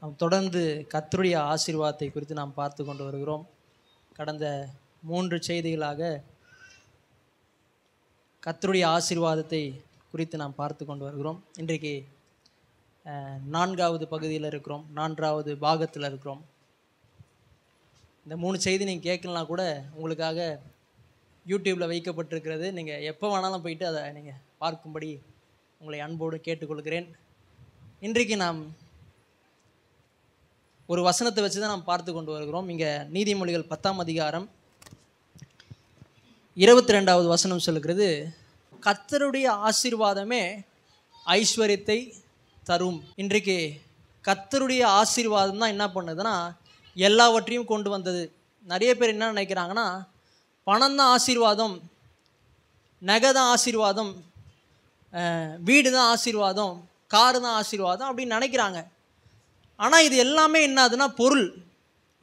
நாம் தொடர்ந்து கர்த்தருடைய ஆசீர்வாதத்தை குறித்து நாம் பார்த்து கொண்டு வருகிறோம். கடந்த 3 செய்திகளாக கர்த்தருடைய ஆசீர்வாதத்தை குறித்து நாம் பார்த்து கொண்டு வருகிறோம். இன்றைக்கு 4வது பகுதியில் இருக்கிறோம், 4வது பாகத்தில் இருக்கிறோம். இந்த 3 செய்தி நீங்கள் கேட்கலாம் கூட உங்களுக்காக யூடியூப்பில் வைக்கப்பட்டிருக்கிறது. நீங்கள் எப்போ வேணாலும் போயிட்டு அதை நீங்கள் பார்க்கும்படி உங்களை அன்போடு கேட்டுக்கொள்கிறேன். இன்றைக்கு நாம் ஒரு வசனத்தை வச்சு தான் நாம் பார்த்து கொண்டு வருகிறோம். இங்கே நீதிமொழிகள் 10ஆம் அதிகாரம் 22வது வசனம் சொல்லுகிறது, கர்த்தருடைய ஆசீர்வாதமே ஐஸ்வர்யத்தை தரும். இன்றைக்கு கர்த்தருடைய ஆசீர்வாதம் தான் என்ன பண்ணுதுன்னா எல்லாவற்றையும் கொண்டு வந்தது. நிறைய பேர் என்ன நினைக்கிறாங்கன்னா, பணம் தான் ஆசீர்வாதம், நகை தான் ஆசீர்வாதம், வீடு தான் ஆசீர்வாதம், காரு தான் ஆசீர்வாதம் அப்படின்னு நினைக்கிறாங்க. ஆனால் இது எல்லாமே என்னதுன்னா பொருள்.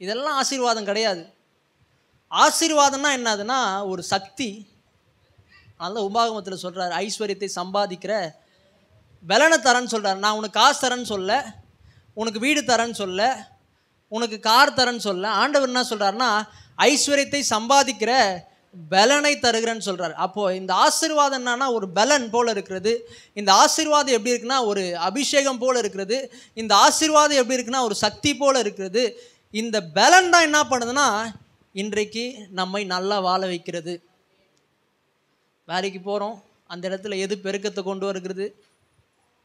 இதெல்லாம் ஆசீர்வாதம் கிடையாது. ஆசீர்வாதம்னா என்னதுன்னா ஒரு சக்தி. அதனால் உபாகமத்தில் சொல்கிறார், ஐஸ்வர்யத்தை சம்பாதிக்கிற பலனை தரேன்னு சொல்கிறார். நான் உனக்கு காசு தரேன்னு சொல்ல, உனக்கு வீடு தரேன்னு சொல்ல, உனக்கு கார் தரேன்னு சொல்ல. ஆண்டவர் என்ன சொல்கிறாருன்னா ஐஸ்வர்யத்தை சம்பாதிக்கிற பலனை தருகிறேன்னு சொல்கிறார். அப்போது இந்த ஆசீர்வாதம் என்னன்னா ஒரு பலன் போல் இருக்கிறது. இந்த ஆசீர்வாதம் எப்படி இருக்குன்னா ஒரு அபிஷேகம் போல் இருக்கிறது. இந்த ஆசீர்வாதம் எப்படி இருக்குன்னா ஒரு சக்தி போல் இருக்கிறது. இந்த பலன் தான் என்ன பண்ணுதுன்னா இன்றைக்கு நம்மை நல்லா வாழ வைக்கிறது. வேலைக்கு போகிறோம், அந்த இடத்துல எது பெருக்கத்தை கொண்டு வருகிறது,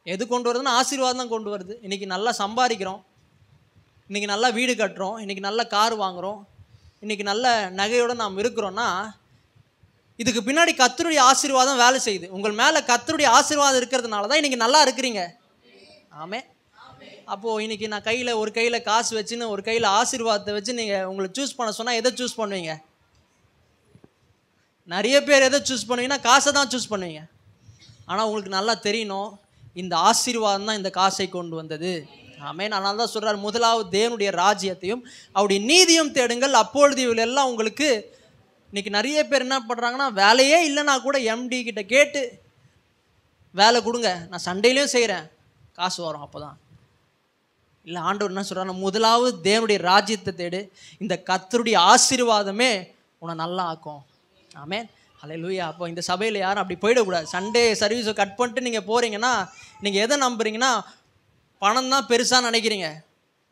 எது கொண்டு வருதுன்னா ஆசீர்வாதம் தான் கொண்டு வருது. இன்றைக்கி நல்லா சம்பாதிக்கிறோம், இன்றைக்கி நல்லா வீடு கட்டுறோம், இன்றைக்கி நல்ல கார் வாங்குகிறோம், இன்றைக்கி நல்ல நகையோடு நாம் இருக்கிறோன்னா இதுக்கு பின்னாடி கர்த்தருடைய ஆசீர்வாதம் வேலை செய்யுது. உங்கள் மேலே கர்த்தருடைய ஆசீர்வாதம் இருக்கிறதுனால தான் இன்றைக்கி நல்லா இருக்கிறீங்க. ஆமே. அப்போது இன்றைக்கி நான் ஒரு கையில் காசு வச்சுன்னு ஒரு கையில் ஆசீர்வாதத்தை வச்சு நீங்கள் உங்களை சூஸ் பண்ண சொன்னால் எதை சூஸ் பண்ணுவீங்க? நிறைய பேர் எதை சூஸ் பண்ணுவீங்கன்னா காசை தான் சூஸ் பண்ணுவீங்க. ஆனால் உங்களுக்கு நல்லா தெரியணும், இந்த ஆசீர்வாதம் தான் இந்த காசை கொண்டு வந்தது. ஆமென். அதனால தான் சொல்கிறார், முதலாவது தேவனுடைய ராஜ்யத்தையும் அவருடைய நீதியும் தேடுங்கள், அப்பொழுது இவள் எல்லாம் உங்களுக்கு. இன்றைக்கி நிறைய பேர் என்ன பண்ணுறாங்கன்னா, வேலையே இல்லைன்னா கூட எம்டி கிட்ட கேட்டு வேலை கொடுங்க, நான் சண்டையிலையும் செய்கிறேன், காசு வரும். அப்போ தான் இல்லை, ஆண்டவர் என்ன சொல்கிறாங்க, முதலாவது தேவனுடைய ராஜ்யத்தை தேடு, இந்த கர்த்தருடைய ஆசீர்வாதமே உன்னை நல்லா ஆக்கும். ஆமென். ஹல்லேலூயா. அப்போ இந்த சபையில் யாரும் அப்படி போயிடக்கூடாது. சண்டே சர்வீஸை கட் பண்ணிட்டு நீங்கள் போகிறீங்கன்னா நீங்கள் எதை நம்புறீங்கன்னா பணம் தான் பெருசாக நினைக்கிறீங்க,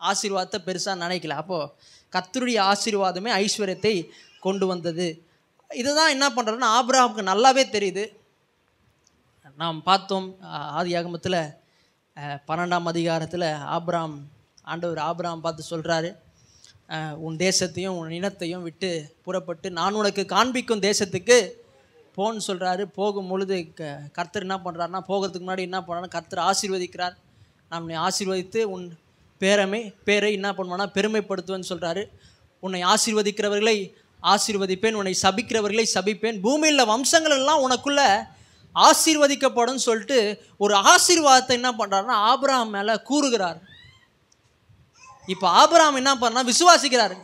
ஆசீர்வாதத்தை பெருசாக நினைக்கல. அப்போது கர்த்தருடைய ஆசீர்வாதமே ஐஸ்வர்யத்தை கொண்டு வந்தது. இதுதான் என்ன பண்ணுறதுன்னா ஆபிரகாமுக்கு நல்லாவே தெரியுது. நாம் பார்த்தோம் ஆதியாகமத்தில் 12ஆம் அதிகாரத்தில் ஆண்டவர் ஆபிரகாம் பார்த்து சொல்கிறாரு, உன் தேசத்தையும் உன் இனத்தையும் விட்டு புறப்பட்டு நான் உனக்கு காண்பிக்கும் தேசத்துக்கு போன்னு சொல்கிறாரு. போகும் பொழுது கர்த்தர் என்ன பண்ணுறாருன்னா, போகிறதுக்கு முன்னாடி என்ன பண்ணுறாருன்னா கர்த்தர் ஆசீர்வதிக்கிறார். நான் உன்னை ஆசீர்வதித்து உன் பேரை என்ன பண்ணுவான்னா பெருமைப்படுத்துவேன்னு சொல்கிறாரு. உன்னை ஆசீர்வதிக்கிறவர்களை ஆசீர்வதிப்பேன், உன்னை சபிக்கிறவர்களை சபிப்பேன், பூமியில் வம்சங்கள் எல்லாம் உனக்குள்ள ஆசீர்வதிக்கப்படும் சொல்லிட்டு ஒரு ஆசீர்வாதத்தை என்ன பண்ணுறாருன்னா ஆபிரகாம் மேலே கூறுகிறார். இப்போ ஆபிரகாம் என்ன பண்ணுறா, விசுவாசிக்கிறார்.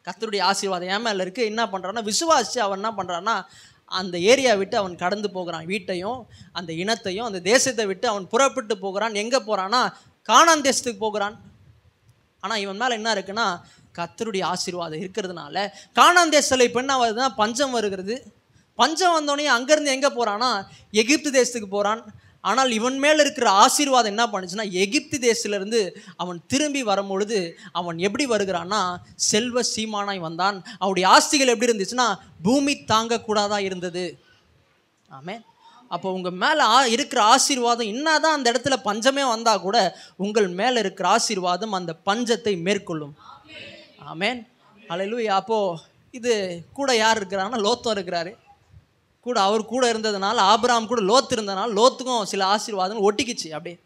கர்த்தருடைய ஆசீர்வாதம் என் மேலே இருக்குது, என்ன பண்ணுறான்னா விசுவாசித்து அவன் என்ன பண்ணுறான்னா அந்த ஏரியா விட்டு அவன் கடந்து போகிறான். வீட்டையும் அந்த இனத்தையும் அந்த தேசத்தை விட்டு அவன் புறப்பட்டு போகிறான். எங்கே போகிறான்னா கானான் தேசத்துக்கு போகிறான். ஆனால் இவன் மேலே என்ன இருக்குன்னா கர்த்தருடைய ஆசீர்வாதம் இருக்கிறதுனால கானான் தேசத்தில் இப்போ என்ன வருதுன்னா பஞ்சம் வருகிறது. பஞ்சம் வந்தோடனே அங்கேருந்து எங்கே போகிறான்னா எகிப்து தேசத்துக்கு போகிறான். ஆனால் இவன் மேலே இருக்கிற ஆசீர்வாதம் என்ன பண்ணுச்சுன்னா எகிப்து தேசத்துலேருந்து அவன் திரும்பி வரும்பொழுது அவன் எப்படி வருகிறான்னா செல்வ சீமானாய் வந்தான். அவனுடைய ஆஸ்திகள் எப்படி இருந்துச்சுன்னா பூமி தாங்கக்கூடாதா இருந்தது. ஆமென். அப்போ உங்கள் மேலே இருக்கிற ஆசீர்வாதம் என்னதான் அந்த இடத்துல பஞ்சமே வந்தால் கூட உங்கள் மேலே இருக்கிற ஆசீர்வாதம் அந்த பஞ்சத்தை மேற்கொள்ளும். ஆமென். ஹல்லேலூயா. அப்போது இது கூட யார் இருக்கிறாங்கன்னா லோத்தும் இருக்கிறாரு. அவர் கூட இருந்ததுனால ஆபிரகாம் கூட லோத்து இருந்ததுனால லோத்துக்கும் சில ஆசீர்வாதம் ஒட்டிக்கிச்சு அப்படியே.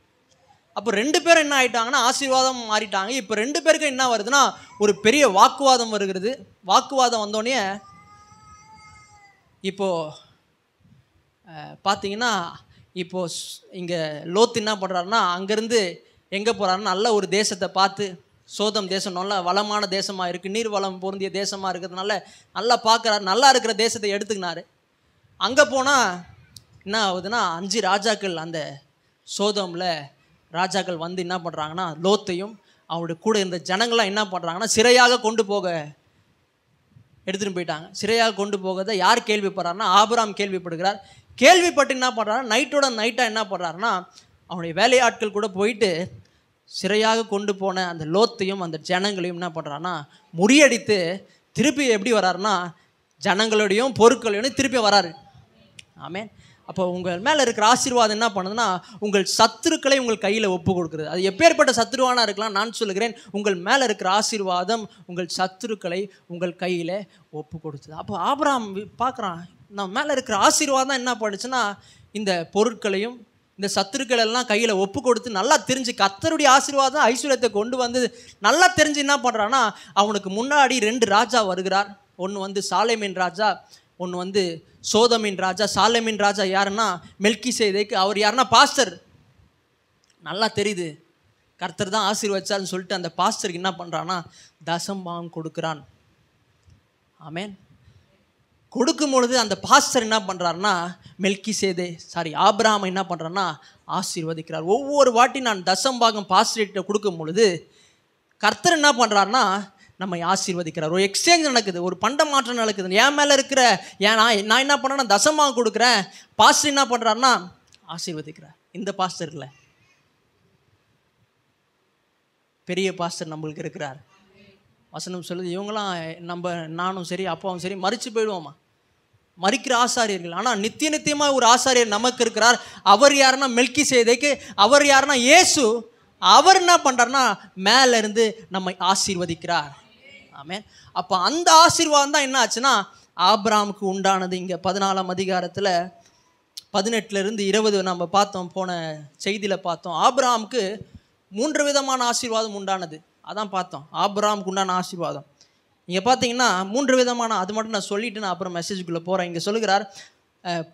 அப்போ 2 பேரும் என்ன ஆகிட்டாங்கன்னா ஆசீர்வாதம் மாறிட்டாங்க. இப்போ 2 பேருக்கும் என்ன வருதுன்னா ஒரு பெரிய வாக்குவாதம் வருகிறது. வாக்குவாதம் வந்தோடனே இப்போது பார்த்தீங்கன்னா இப்போது இங்கே லோத்து என்ன பண்ணுறாருன்னா அங்கேருந்து எங்கே போகிறாருன்னா நல்ல ஒரு தேசத்தை பார்த்து, சோதம் தேசம் நல்ல வளமான தேசமாக இருக்குது, நீர் வளம் பொருந்திய தேசமாக இருக்கிறதுனால நல்லா பார்க்குறாரு. நல்லா இருக்கிற தேசத்தை எடுத்துக்கினாரு. அங்கே போனால் என்ன ஆகுதுன்னா 5 ராஜாக்கள் அந்த சோதோமில் ராஜாக்கள் வந்து என்ன பண்ணுறாங்கன்னா லோத்தையும் அவனுடைய கூட இருந்த ஜனங்கள்லாம் என்ன பண்ணுறாங்கன்னா சிறையாக கொண்டு போக எடுத்துகிட்டு போயிட்டாங்க. சிறையாக கொண்டு போகிறத யார் கேள்விப்படுறாருன்னா ஆபிரகாம் கேள்விப்படுகிறார். கேள்விப்பட்டு என்ன பண்ணுறாரு, நைட்டோட நைட்டாக என்ன பண்ணுறாருன்னா அவனுடைய வேலையாட்கள் கூட போயிட்டு சிறையாக கொண்டு போன அந்த லோத்தையும் அந்த ஜனங்களையும் என்ன பண்ணுறான்னா முறியடித்து திருப்பி எப்படி வர்றாருன்னா ஜனங்களோடையும் பொருட்களையும் திருப்பி வராரு. ஆமென். அப்போ உங்கள் மேலே இருக்கிற ஆசீர்வாதம் என்ன பண்ணுதுன்னா உங்கள் சத்துருக்களை உங்கள் கையில் ஒப்பு கொடுக்குறது. அது எப்பேற்பட்ட சத்துருவானா இருக்கலாம். நான் சொல்லுகிறேன், உங்கள் மேலே இருக்கிற ஆசீர்வாதம் உங்கள் சத்துருக்களை உங்கள் கையில் ஒப்பு கொடுத்தது. அப்போ ஆபிரகாம் பார்க்குறான், நம்ம மேலே இருக்கிற ஆசீர்வாதம் என்ன பண்ணுச்சுன்னா இந்த பொருட்களையும் இந்த சத்துருக்கள் எல்லாம் கையில் ஒப்பு கொடுத்து நல்லா தெரிஞ்சு கர்த்தருடைய ஆசீர்வாதம் ஐஸ்வர்யத்தை கொண்டு வந்து நல்லா தெரிஞ்சு என்ன பண்ணுறான்னா அவனுக்கு முன்னாடி 2 ராஜா வருகிறார். ஒன்று சாலேமின் ராஜா, ஒன்று சோதமின் ராஜா. சாலேமின் ராஜா யாருன்னா மெல்கிசேதேக்கு. அவர் யாருன்னா பாஸ்டர். நல்லா தெரியுது கர்த்தர் தான் ஆசீர்வதிச்சார்னு சொல்லிட்டு அந்த பாஸ்டருக்கு என்ன பண்ணுறான்னா தசம்பாகம் கொடுக்குறான். ஆமென். கொடுக்கும் பொழுது அந்த பாஸ்டர் என்ன பண்ணுறாருன்னா ஆபிரகாம் என்ன பண்ணுறான்னா ஆசீர்வதிக்கிறார். ஒவ்வொரு வாட்டி நான் தசம்பாகம் பாஸ்டர்கிட்ட கொடுக்கும் பொழுது கர்த்தர் என்ன பண்ணுறாருன்னா நம்மை ஆசீர்வதிக்கிறார். ஒரு எக்ஸ்சேஞ்ச் நடக்குது, ஒரு பண்ட மாற்றம் நடக்குது. என் மேலே இருக்கிற நான் என்ன பண்ணுறேன்னா தசம்பாகம் கொடுக்குறேன், பாஸ்டர் என்ன பண்ணுறாருன்னா ஆசீர்வதிக்கிறார். இந்த பாஸ்டர் இல்லை, பெரிய பாஸ்டர் நம்மளுக்கு இருக்கிறார். வசனம் சொல்லுது இவங்களாம் நானும் சரி அப்பாவும் சரி மறித்து போயிடுவோமா, மறிக்கிற ஆசாரியர்கள். ஆனால் நித்திய நித்தியமாக ஒரு ஆசாரியர் நமக்கு இருக்கிறார். அவர் யாருன்னா மெல்கிசேதேக்கு. அவர் யாருன்னா இயேசு. அவர் என்ன பண்ணுறாருன்னா மேலே இருந்து நம்மை ஆசீர்வதிக்கிறார். ஆமென். அப்போ அந்த ஆசீர்வாதம் தான் என்ன ஆச்சுன்னா ஆபிரகாமுக்கு உண்டானது. இங்கே 14ஆம் அதிகாரத்தில் 18 20 நம்ம பார்த்தோம், போன செய்தியில் பார்த்தோம். ஆபிரகாமுக்கு 3 விதமான ஆசீர்வாதம் உண்டானது. அதான் பார்த்தோம் ஆபிரகாமுக்கு உண்டான ஆசீர்வாதம். இங்கே பார்த்தீங்கன்னா 3 விதமான, அது மட்டும் நான் சொல்லிவிட்டு நான் அப்புறம் மெசேஜுக்குள்ளே போகிறேன். இங்கே சொல்லுகிறார்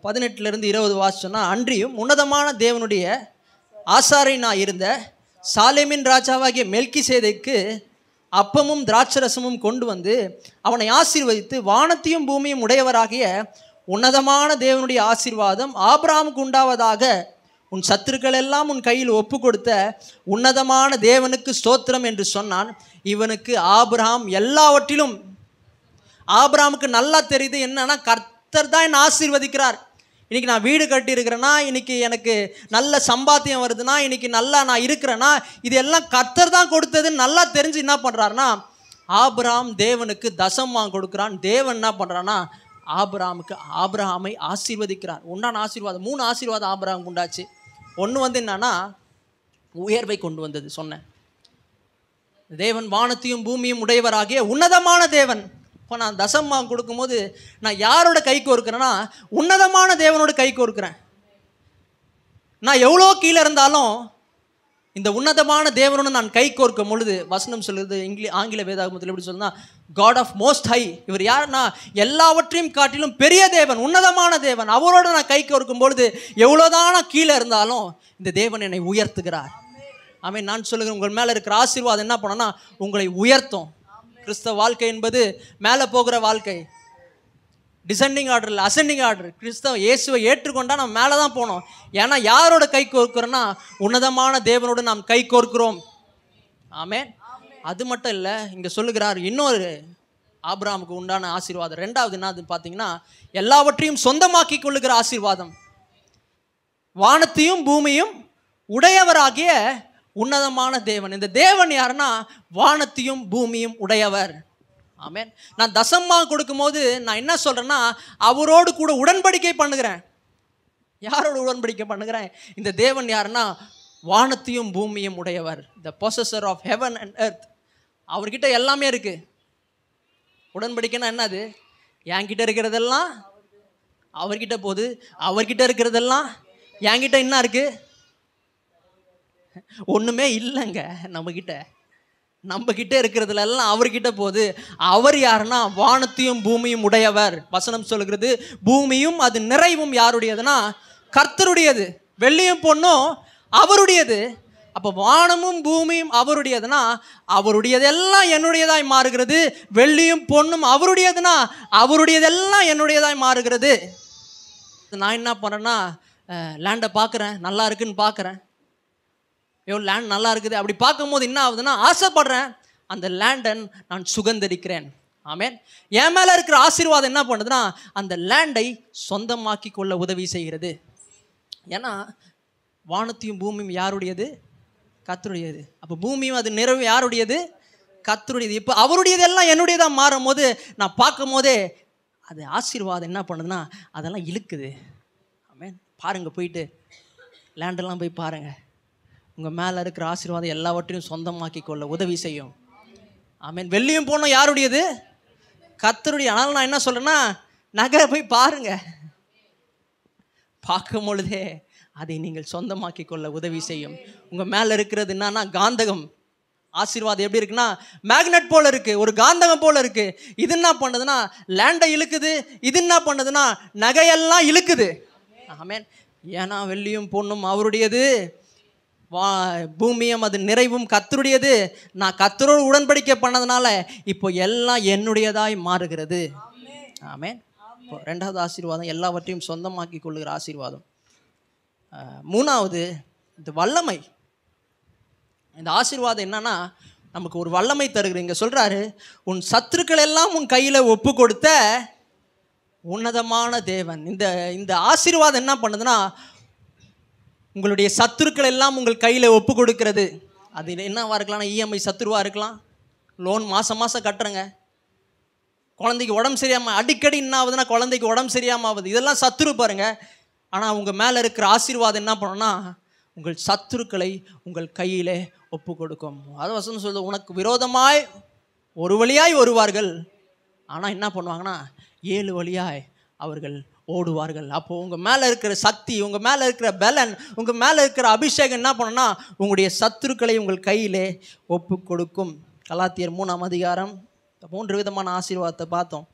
18 20 வாசிச்சோன்னா, அன்றியும் உன்னதமான தேவனுடைய ஆசாரியனாக இருந்த சாலேமின் ராஜாவாகிய மெல்கிசேதேக்கு அப்பமும் திராட்சரசமும் கொண்டு வந்து அவனை ஆசீர்வதித்து வானத்தையும் பூமியும் உடையவராகிய உன்னதமான தேவனுடைய ஆசீர்வாதம் ஆபிரகாமுக்கு உண்டாவதாக, உன் சத்துருக்கள் எல்லாம் உன் கையில் ஒப்பு கொடுத்த உன்னதமான தேவனுக்கு ஸ்தோத்திரம் என்று சொன்னான். இவனுக்கு ஆபிரகாம் எல்லாவற்றிலும், ஆபிரகாமுக்கு நல்லா தெரியுது என்னன்னா கர்த்தர் தான் என்னை ஆசீர்வதிக்கிறார். இன்றைக்கி நான் வீடு கட்டி இருக்கிறேன்னா, இன்றைக்கி எனக்கு நல்ல சம்பாத்தியம் வருதுன்னா, இன்றைக்கி நல்லா நான் இருக்கிறேன்னா, இது எல்லாம் கர்த்தர் தான் கொடுத்ததுன்னு நல்லா தெரிஞ்சு என்ன பண்ணுறாருன்னா ஆபிரகாம் தேவனுக்கு தசம்பாகம் கொடுக்குறான். தேவன் என்ன பண்ணுறான்னா ஆபிரகாமை ஆசீர்வதிக்கிறார். உண்டான ஆசீர்வாதம் 3 ஆசீர்வாதம் ஆபிரகாமுக்கு உண்டாச்சு. ஒன்று என்னன்னா உயர்வை கொண்டு வந்தது. சொன்னேன், தேவன் வானத்தையும் பூமியும் உடையவராகிய உன்னதமான தேவன். இப்போ நான் தசம்பாகம் கொடுக்கும்போது நான் யாரோட கை கோர்க்கிறேன்னா உன்னதமான தேவனோட கை கோர்க்கிறேன். நான் எவ்வளோ கீழே இருந்தாலும் இந்த உன்னதமான தேவனோடு நான் கை கோர்க்கும் பொழுது வசனம் சொல்லுது, ஆங்கில வேதாகமத்தில் எப்படி சொல்லுன்னா காட் ஆஃப் மோஸ்ட் ஹை. இவர் யாருன்னா எல்லாவற்றையும் காட்டிலும் பெரிய தேவன், உன்னதமான தேவன். அவரோடு நான் கை கோர்க்கும் பொழுது எவ்வளோதான கீழே இருந்தாலும் இந்த தேவன் என்னை உயர்த்துகிறார். ஆமென். நான் சொல்லுகிறேன், உங்கள் மேலே இருக்கிற ஆசீர்வாதம் என்ன பண்ணோன்னா உங்களை உயர்த்தும். கிறிஸ்தவ வாழ்க்கை என்பது மேலே போகிற வாழ்க்கை, டிசெண்டிங் ஆர்டர் இல்லை, அசெண்டிங் ஆர்டர். கிறிஸ்தவ இயேசுவை ஏற்றுக்கொண்டால் நம்ம மேலே தான் போனோம். ஏன்னா யாரோட கை கோர்க்கிறோன்னா உன்னதமான தேவனோடு நாம் கை கோர்க்கிறோம். ஆமென். அது மட்டும் இல்லை, இங்கே சொல்லுகிறார் இன்னொரு ஆபிரகாமுக்கு உண்டான ஆசீர்வாதம். 2வது என்னது பார்த்தீங்கன்னா எல்லாவற்றையும் சொந்தமாக்கி கொள்ளுகிற ஆசீர்வாதம். வானத்தையும் பூமியும் உடையவராகிய உன்னதமான தேவன். இந்த தேவன் யாருன்னா வானத்தையும் பூமியும் உடையவர். ஆமென். நான் தசம்பாகம் கொடுக்கும்போது நான் என்ன சொல்கிறேன்னா அவரோடு கூட உடன்படிக்கை பண்ணுகிறேன். யாரோட உடன்படிக்கை பண்ணுகிறேன்? இந்த தேவன் யாருன்னா வானத்தையும் பூமியும் உடையவர், the possessor of heaven and earth. அவர்கிட்ட எல்லாமே இருக்குது. உடன்படிக்கைன்னா என்னது? என்கிட்ட இருக்கிறதெல்லாம் அவர்கிட்ட போகுது, அவர்கிட்ட இருக்கிறதெல்லாம் என்கிட்ட என்ன இருக்குது? ஒன்றுமே இல்லைங்க. நம்மக்கிட்ட இருக்கிறதுல எல்லாம் அவர்கிட்ட போகுது. அவர் யாருன்னா வானத்தையும் பூமியும் உடையவர். வசனம் சொல்லுகிறது பூமியும் அது நிறைவும் யாருடையதுன்னா கர்த்தருடையது, வெள்ளியும் பொண்ணும் அவருடையது. அப்போ வானமும் பூமியும் அவருடையதுன்னா அவருடையதெல்லாம் என்னுடையதாய் மாறுகிறது. வெள்ளியும் பொண்ணும் அவருடையதுன்னா அவருடையதெல்லாம் என்னுடையதாய் மாறுகிறது. நான் என்ன பண்ணுறேன்னா லேண்டை பார்க்குறேன், நல்லா இருக்குன்னு பார்க்குறேன். லேண்ட் நல்லா இருக்குது அப்படி பார்க்கும்போது என்ன ஆகுதுன்னா, ஆசைப்படுறேன், அந்த லேண்டை நான் சுகந்தரிக்கிறேன். ஆமென். என் மேலே இருக்கிற ஆசீர்வாதம் என்ன பண்ணுதுன்னா, அந்த லேண்டை சொந்தமாக்கி கொள்ள உதவி செய்கிறது. ஏன்னா வானத்தையும் பூமியும் யாருடையது? கர்த்தருடையது. அப்போ பூமியும் அது நிறைவு யாருடையது? கர்த்தருடையது. இப்போ அவருடையது எல்லாம் என்னுடையதாக மாறும் போது நான் பார்க்கும் போதே அது ஆசீர்வாதம் என்ன பண்ணுதுன்னா அதெல்லாம் இழுக்குது. ஆமென். பாருங்கள், போயிட்டு லேண்டெல்லாம் போய் பாருங்கள். உங்கள் மேலே இருக்கிற ஆசீர்வாதம் எல்லாவற்றையும் சொந்தமாக்கி கொள்ள உதவி செய்யும். ஆமென். வெள்ளியும் போனோம் யாருடையது? கர்த்தருடைய. ஆனால் நான் என்ன சொல்கிறேன்னா, நகரை போய் பாருங்கள். பார்க்கும் பொழுதே அதை நீங்கள் சொந்தமாக்கி கொள்ள உதவி செய்யும். உங்கள் மேலே இருக்கிறது என்னன்னா காந்தகம். ஆசீர்வாதம் எப்படி இருக்குன்னா மேக்னெட் போல் இருக்குது, ஒரு காந்தகம் போல் இருக்குது. இது என்ன பண்ணுதுன்னா லேண்டை இழுக்குது. இது என்ன பண்ணுதுன்னா நகையெல்லாம் இழுக்குது. ஆமென். ஏன்னா வெள்ளியும் பொண்ணும் அவருடையது, பூமியும் அது நிறைவும் கர்த்தருடையது. நான் கர்த்தரோடு உடன்படிக்கை பண்ணதுனால இப்போ எல்லாம் என்னுடையதாய் மாறுகிறது. ஆமென். இப்போ ரெண்டாவது ஆசீர்வாதம் எல்லாவற்றையும் சொந்தமாக்கி கொள்ளுகிற ஆசீர்வாதம். மூணாவது இந்த வல்லமை. இந்த ஆசீர்வாதம் என்னன்னா நமக்கு ஒரு வல்லமை தருகிறது. இங்கே சொல்கிறாரு, உன் சத்துருக்கள் எல்லாம் உன் கையில் ஒப்பு கொடுத்த உன்னதமான தேவன். இந்த ஆசீர்வாதம் என்ன பண்ணுதுன்னா உங்களுடைய சத்துருக்கள் எல்லாம் உங்கள் கையில் ஒப்பு கொடுக்கிறது. அது என்னவா இருக்கலாம்னா இஎம்ஐ சத்துருவாக இருக்கலாம், லோன் மாதம் மாதம் கட்டுறங்க, குழந்தைக்கு உடம்பு சரியாமல் அடிக்கடி என்ன ஆகுதுன்னா குழந்தைக்கு உடம்பு சரியாமல் ஆகுது, இதெல்லாம் சத்துரு பாருங்கள். ஆனால் உங்கள் மேலே இருக்கிற ஆசீர்வாதம் என்ன பண்ணணும்னா உங்கள் சத்துருக்களை உங்கள் கையிலே ஒப்பு கொடுக்கும். அது வசனம் சொல்லுது, உனக்கு விரோதமாய் ஒரு வழியாய் வருவார்கள், ஆனால் என்ன பண்ணுவாங்கன்னா 7 வழியாய் அவர்கள் ஓடுவார்கள். அப்போது உங்கள் மேலே இருக்கிற சக்தி, உங்கள் மேலே இருக்கிற பலன், உங்கள் மேலே இருக்கிற அபிஷேகம் என்ன பண்ணணும்னா உங்களுடைய சத்துருக்களை உங்கள் கையிலே ஒப்பு கொடுக்கும். கலாத்தியர் 3ஆம் அதிகாரம் 3 விதமான ஆசீர்வாதத்தை பார்த்தோம்.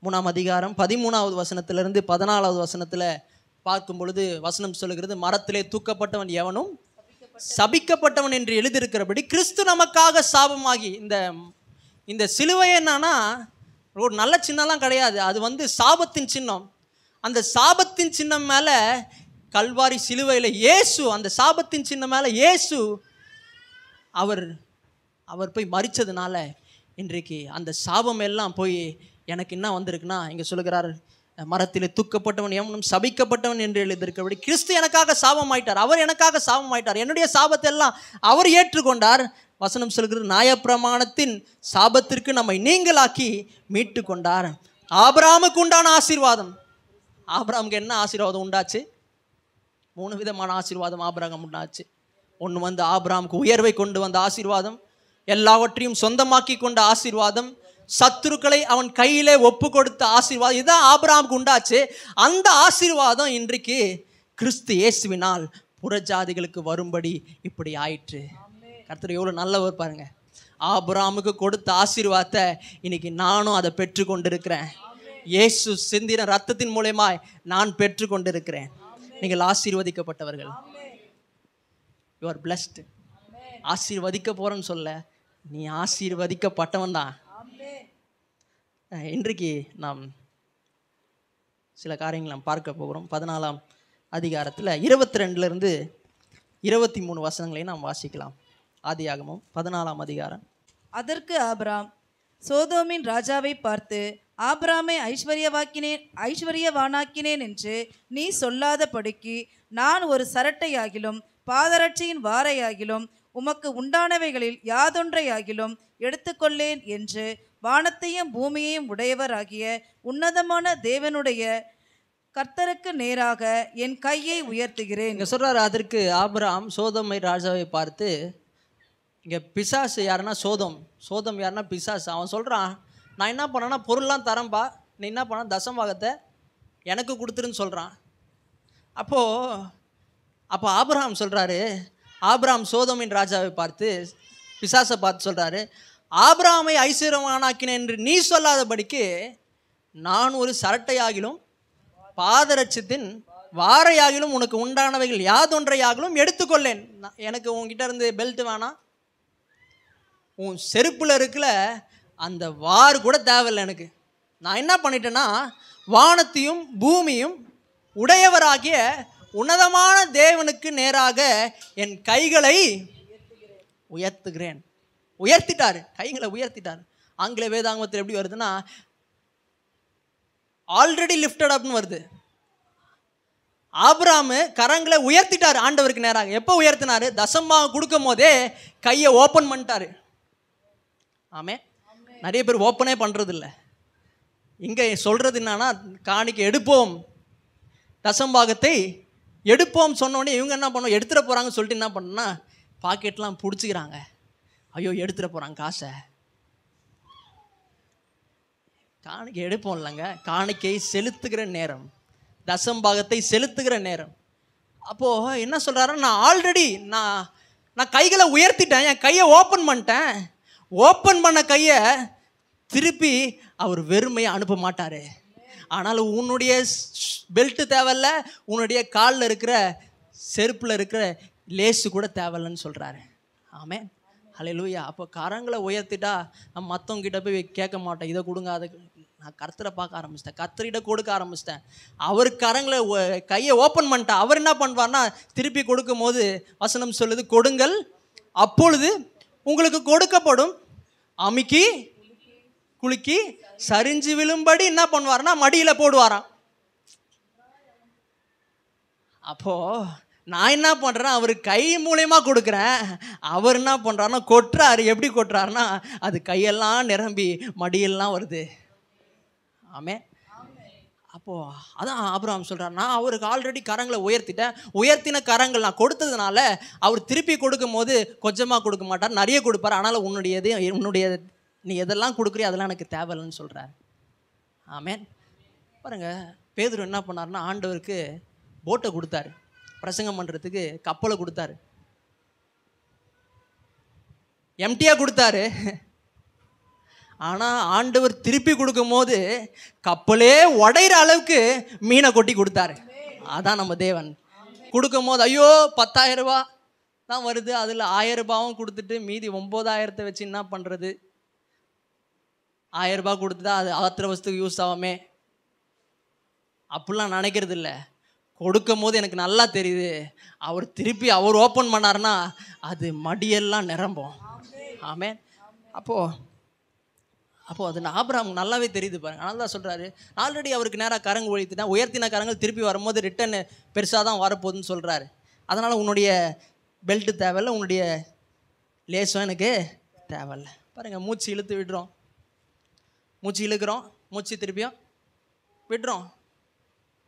3ஆம் அதிகாரம் 13வது வசனத்திலிருந்து 14வது வசனத்தில் பார்க்கும் பொழுது வசனம் சொல்லுகிறது, மரத்திலே தூக்கப்பட்டவன் எவனும் சபிக்கப்பட்டவன் என்று எழுதியிருக்கிறபடி கிறிஸ்து நமக்காக சாபமாகி. இந்த சிலுவை என்னன்னா ஒரு நல்ல சின்னம்லாம் கிடையாது, அது சாபத்தின் சின்னம். அந்த சாபத்தின் சின்னம் மேலே கல்வாரி சிலுவையில் இயேசு, அந்த சாபத்தின் சின்னம் மேலே இயேசு அவர் போய் மரித்ததுனால இன்றைக்கு அந்த சாபம் எல்லாம் போய் எனக்கு என்ன வந்திருக்குன்னா, இங்கே சொல்லுகிறார், மரத்தில் தூக்கப்பட்டவன் எவனும் சபிக்கப்பட்டவன் என்று எழுதியிருக்கிறபடி கிறிஸ்து எனக்காக சாபமாயிட்டார். அவர் எனக்காக சாபமாயிட்டார். என்னுடைய சாபத்தை எல்லாம் அவர் ஏற்றுக்கொண்டார். வசனம் சொல்கிறது, நியாயப்பிரமாணத்தின் சாபத்திற்கு நம்மை நீங்களாக்கி மீட்டு கொண்டார். ஆபிரகாமுக்கு உண்டான ஆசீர்வாதம். ஆபிரகாமுக்கு என்ன ஆசீர்வாதம் உண்டாச்சு? 3 விதமான ஆசீர்வாதம் ஆபிரகாம் உண்டாச்சு. ஒன்று ஆபிரகாமுக்கு உயர்வை கொண்டு வந்த ஆசீர்வாதம், எல்லாவற்றையும் சொந்தமாக்கி கொண்ட ஆசீர்வாதம், சத்துருக்களை அவன் கையிலே ஒப்பு கொடுத்த ஆசீர்வாதம். இதுதான் ஆபிரகாமுக்கு உண்டாச்சு. அந்த ஆசீர்வாதம் இன்றைக்கு கிறிஸ்து இயேசுவினால் புறஜாதிகளுக்கு வரும்படி இப்படி ஆயிற்று. கர்த்தர் எவ்வளோ நல்லவர் பாருங்க. ஆபிரகாமுக்கு கொடுத்த ஆசீர்வாதத்தை இன்னைக்கு நானும் அதை பெற்று கொண்டிருக்கிறேன். இயேசு சிந்தின ரத்தத்தின் மூலமாய் நான் பெற்று கொண்டிருக்கிறேன். நீங்கள் ஆசீர்வதிக்கப்பட்டவர்கள். You are blessed. ஆசீர்வதிக்க போறேன்னு சொல்ல, நீ ஆசீர்வதிக்கப்பட்டவன் தான். இன்றைக்கு நாம் சில காரியங்கள் நாம் பார்க்க போகிறோம். 14ஆம் அதிகாரத்தில் 22லிருந்து 23 வசனங்களை நாம் வாசிக்கலாம். ஆதியாகமம் 14ஆம் அதிகாரம். அதற்கு ஆபிராம் சோதோமின் ராஜாவை பார்த்து, ஆபிராமை ஐஸ்வர்யவானாக்கினேன் என்று நீ சொல்லாதபடிக்கு நான் ஒரு சரட்டையாகிலும் பாதரட்சியின் வாரையாகிலும் உமக்கு உண்டானவைகளில் யாதொன்றையாகிலும் எடுத்துக்கொள்ளேன் என்று வானத்தையும் பூமியையும் உடையவராகிய உன்னதமான தேவனுடைய கர்த்தருக்கு நேராக என் கையை உயர்த்துகிறேன். இங்கே சொல்கிறார், அதற்கு ஆபிரகாம் சோதோமை ராஜாவை பார்த்து, இங்கே பிசாசு யாருன்னா சோதம் யாருன்னா பிசாசு. அவன் சொல்கிறான், நான் என்ன பண்ணேன்னா பொருள்லாம் தரேன்பா, நீ என்ன பண்ண தசம்பாகத்தை எனக்கு கொடுத்துருன்னு சொல்கிறான். அப்போ ஆபிரகாம் சொல்கிறாரு, ஆபிரகாம் சோதோமின் ராஜாவை பார்த்து பிசாசை பார்த்து சொல்கிறாரு, ஆபிரகாமை ஐஸ்வர்யவானாக்கினேன் என்று நீ சொல்லாதபடிக்கு நான் ஒரு சரட்டையாகிலும் பாதரட்சத்தின் வாரையாகிலும் உனக்கு உண்டானவைகள் யாதொன்றையாகிலும் எடுத்துக்கொள்ளேன். எனக்கு உன்கிட்ட இருந்து பெல்ட் வேணாம், உன் செருப்பில் இருக்கல அந்த வார் கூட தேவையில்லை எனக்கு. நான் என்ன பண்ணிட்டேன்னா வானத்தையும் பூமியும் உடையவராகிய உன்னதமான தேவனுக்கு நேராக என் கைகளை உயர்த்துகிறேன். உயர்த்திட்டாரு, கைகளை உயர்த்திட்டாரு. ஆங்கில வேதாங்கமத்தில் எப்படி வருதுன்னா ஆல்ரெடி லிஃப்டட் அப்னு வருது. ஆபிரகாம் கரங்களை உயர்த்திட்டாரு ஆண்டவருக்கு நேராக. எப்போ உயர்த்தினாரு? தசமாக கொடுக்கும் போதே கையை ஓப்பன் பண்ணிட்டாரு. ஆமே. நிறைய பேர் ஓப்பனே பண்றது இல்லை. இங்கே சொல்றது என்னன்னா, காணிக்கை எடுப்போம், தசம்பாகத்தை எடுப்போம் சொன்னோடனே இவங்க என்ன பண்ணோம், எடுத்துட போறாங்க சொல்லிட்டு என்ன பண்ணா பாக்கெட்லாம் பிடிச்சிக்கிறாங்க. ஐயோ எடுத்துட போறாங்க காசை. காணிக்கை எடுப்போம் இல்லைங்க, காணிக்கை செலுத்துகிற நேரம், தசம்பாகத்தை செலுத்துகிற நேரம். அப்போ என்ன சொல்றாரு, நான் ஆல்ரெடி நான் கைகளை உயர்த்திட்டேன், என் கையை ஓப்பன் பண்ணிட்டேன். ஓப்பன் பண்ண கையை திருப்பி அவர் வெறுமையை அனுப்ப மாட்டாரு. ஆனால் உன்னுடைய பெல்ட் தேவையில்ல, உன்னுடைய காலில் இருக்கிற செருப்பில் இருக்கிற லேசு கூட தேவையில்லைன்னு சொல்றாரு. ஆமே, ஹல்லேலூயா. அப்போ கரங்களை உயர்த்திட்டா நம்ம மற்றவங்க கிட்ட போய் கேட்க மாட்டேன், இதை கொடுங்க அதை. நான் கர்த்தரை பார்க்க ஆரம்பிச்சிட்டேன், கர்த்தரிட கொடுக்க ஆரம்பிச்சிட்டேன். அவர் கரங்களை கையை ஓப்பன் பண்ணிட்டா அவர் என்ன பண்ணுவார்னா திருப்பி கொடுக்கும் போது வசனம் சொல்லுது, கொடுங்கள் அப்பொழுது உங்களுக்கு கொடுக்கப்படும், அமுக்கி குலுக்கி சரிஞ்சு விழும்படி என்ன பண்ணுவார்னா மடியில போடுவாராம். அப்போ நான் என்ன பண்றேன், அவர் கை மூலமா கொடுக்குறேன், அவர் என்ன பண்றாருன்னா கொட்டுறாரு. எப்படி கொட்டுறாருன்னா அது கையெல்லாம் நிரம்பி மடியெல்லாம் வருது. ஆமே. அப்போ அதான் ஆபிரகாம் சொல்றார், நான் அவருக்கு ஆல்ரெடி கரங்களை உயர்த்திட்டேன். உயர்த்தின கரங்கள் நான் கொடுத்ததுனால அவர் திருப்பி கொடுக்கும் போது கொஞ்சமாக கொடுக்க மாட்டார், நிறைய கொடுப்பார். ஆனால் உன்னுடைய நீ எதெல்லாம் கொடுக்குறியோ அதெல்லாம் எனக்கு தேவையில்லைன்னு சொல்றார். ஆமேன். பாருங்க, பேதுரு என்ன பண்ணார்னா ஆண்டவருக்கு போட்டை கொடுத்தாரு, பிரசங்கம் பண்றதுக்கு கப்பலை கொடுத்தாரு, எம்டியா கொடுத்தாரு. ஆனால் ஆண்டவர் திருப்பி கொடுக்கும் போது கப்பலே உடையிற அளவுக்கு மீனை கொட்டி கொடுத்தாரு. அதான் நம்ம தேவன். கொடுக்கும் போது ஐயோ 10,000 ரூபா தான் வருது, அதில் 1000 ரூபாவும் கொடுத்துட்டு மீதி 9,000 வச்சு என்ன பண்ணுறது, 1000 ரூபாய் கொடுத்துட்டா அது அவசரத்துக்கு யூஸ் ஆகாமே அப்படிலாம் நினைக்கிறது இல்லை. கொடுக்கும் போது எனக்கு நல்லா தெரியுது, அவர் திருப்பி அவர் ஓப்பன் பண்ணார்னா அது மடியெல்லாம் நிரம்பும். ஆமே. அப்போ அது ஆபிரகாம் நல்லாவே தெரியுது பாருங்க. அதனால தான் சொல்றாரு, ஆல்ரெடி அவருக்கு நேராக கரங்க ஒழித்துட்டா, உயர்த்தின கரங்கள் திருப்பி வரும்போது ரிட்டன் பெருசாக தான் வரப்போகுதுன்னு சொல்றாரு. அதனால உன்னுடைய பெல்ட் தேவையில்லை, உன்னுடைய லேசும் எனக்கு தேவையில்லை. பாருங்க, மூச்சு இழுத்து விடுறோம், மூச்சு இழுக்கிறோம், மூச்சு திருப்பியும் விடுறோம்.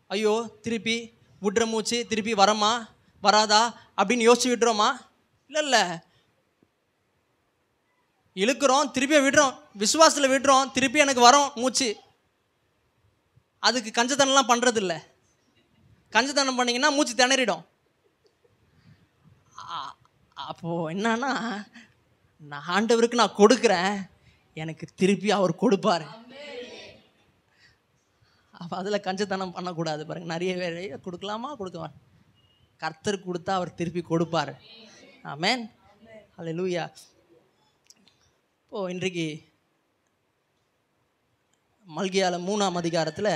ஐயோ திருப்பி விடுற மூச்சு திருப்பி வரமா வராதா அப்படின்னு யோசிச்சு விடுறோமா? இல்லை, இழுக்கிறோம் திருப்பி விடுறோம், விசுவாசத்தில் விடுறோம், திருப்பி எனக்கு வரும் மூச்சு. அதுக்கு கஞ்சத்தனம்லாம் பண்ணுறது இல்லை. கஞ்சத்தனம் பண்ணிங்கன்னா மூச்சு திணறிடும். அப்போது என்னன்னா, நான் ஆண்டவருக்கு நான் கொடுக்குறேன், எனக்கு திருப்பி அவர் கொடுப்பார். அப்போ அதில் கஞ்சத்தனம் பண்ணக்கூடாது பாருங்க. நிறைய வேலையை கொடுக்கலாமா கொடுக்குவார், கர்த்தருக்கு கொடுத்தா அவர் திருப்பி கொடுப்பார். ஆமென், ஹல்லேலூயா. இப்போது இன்றைக்கு மல்கியால 3ஆம் அதிகாரத்தில்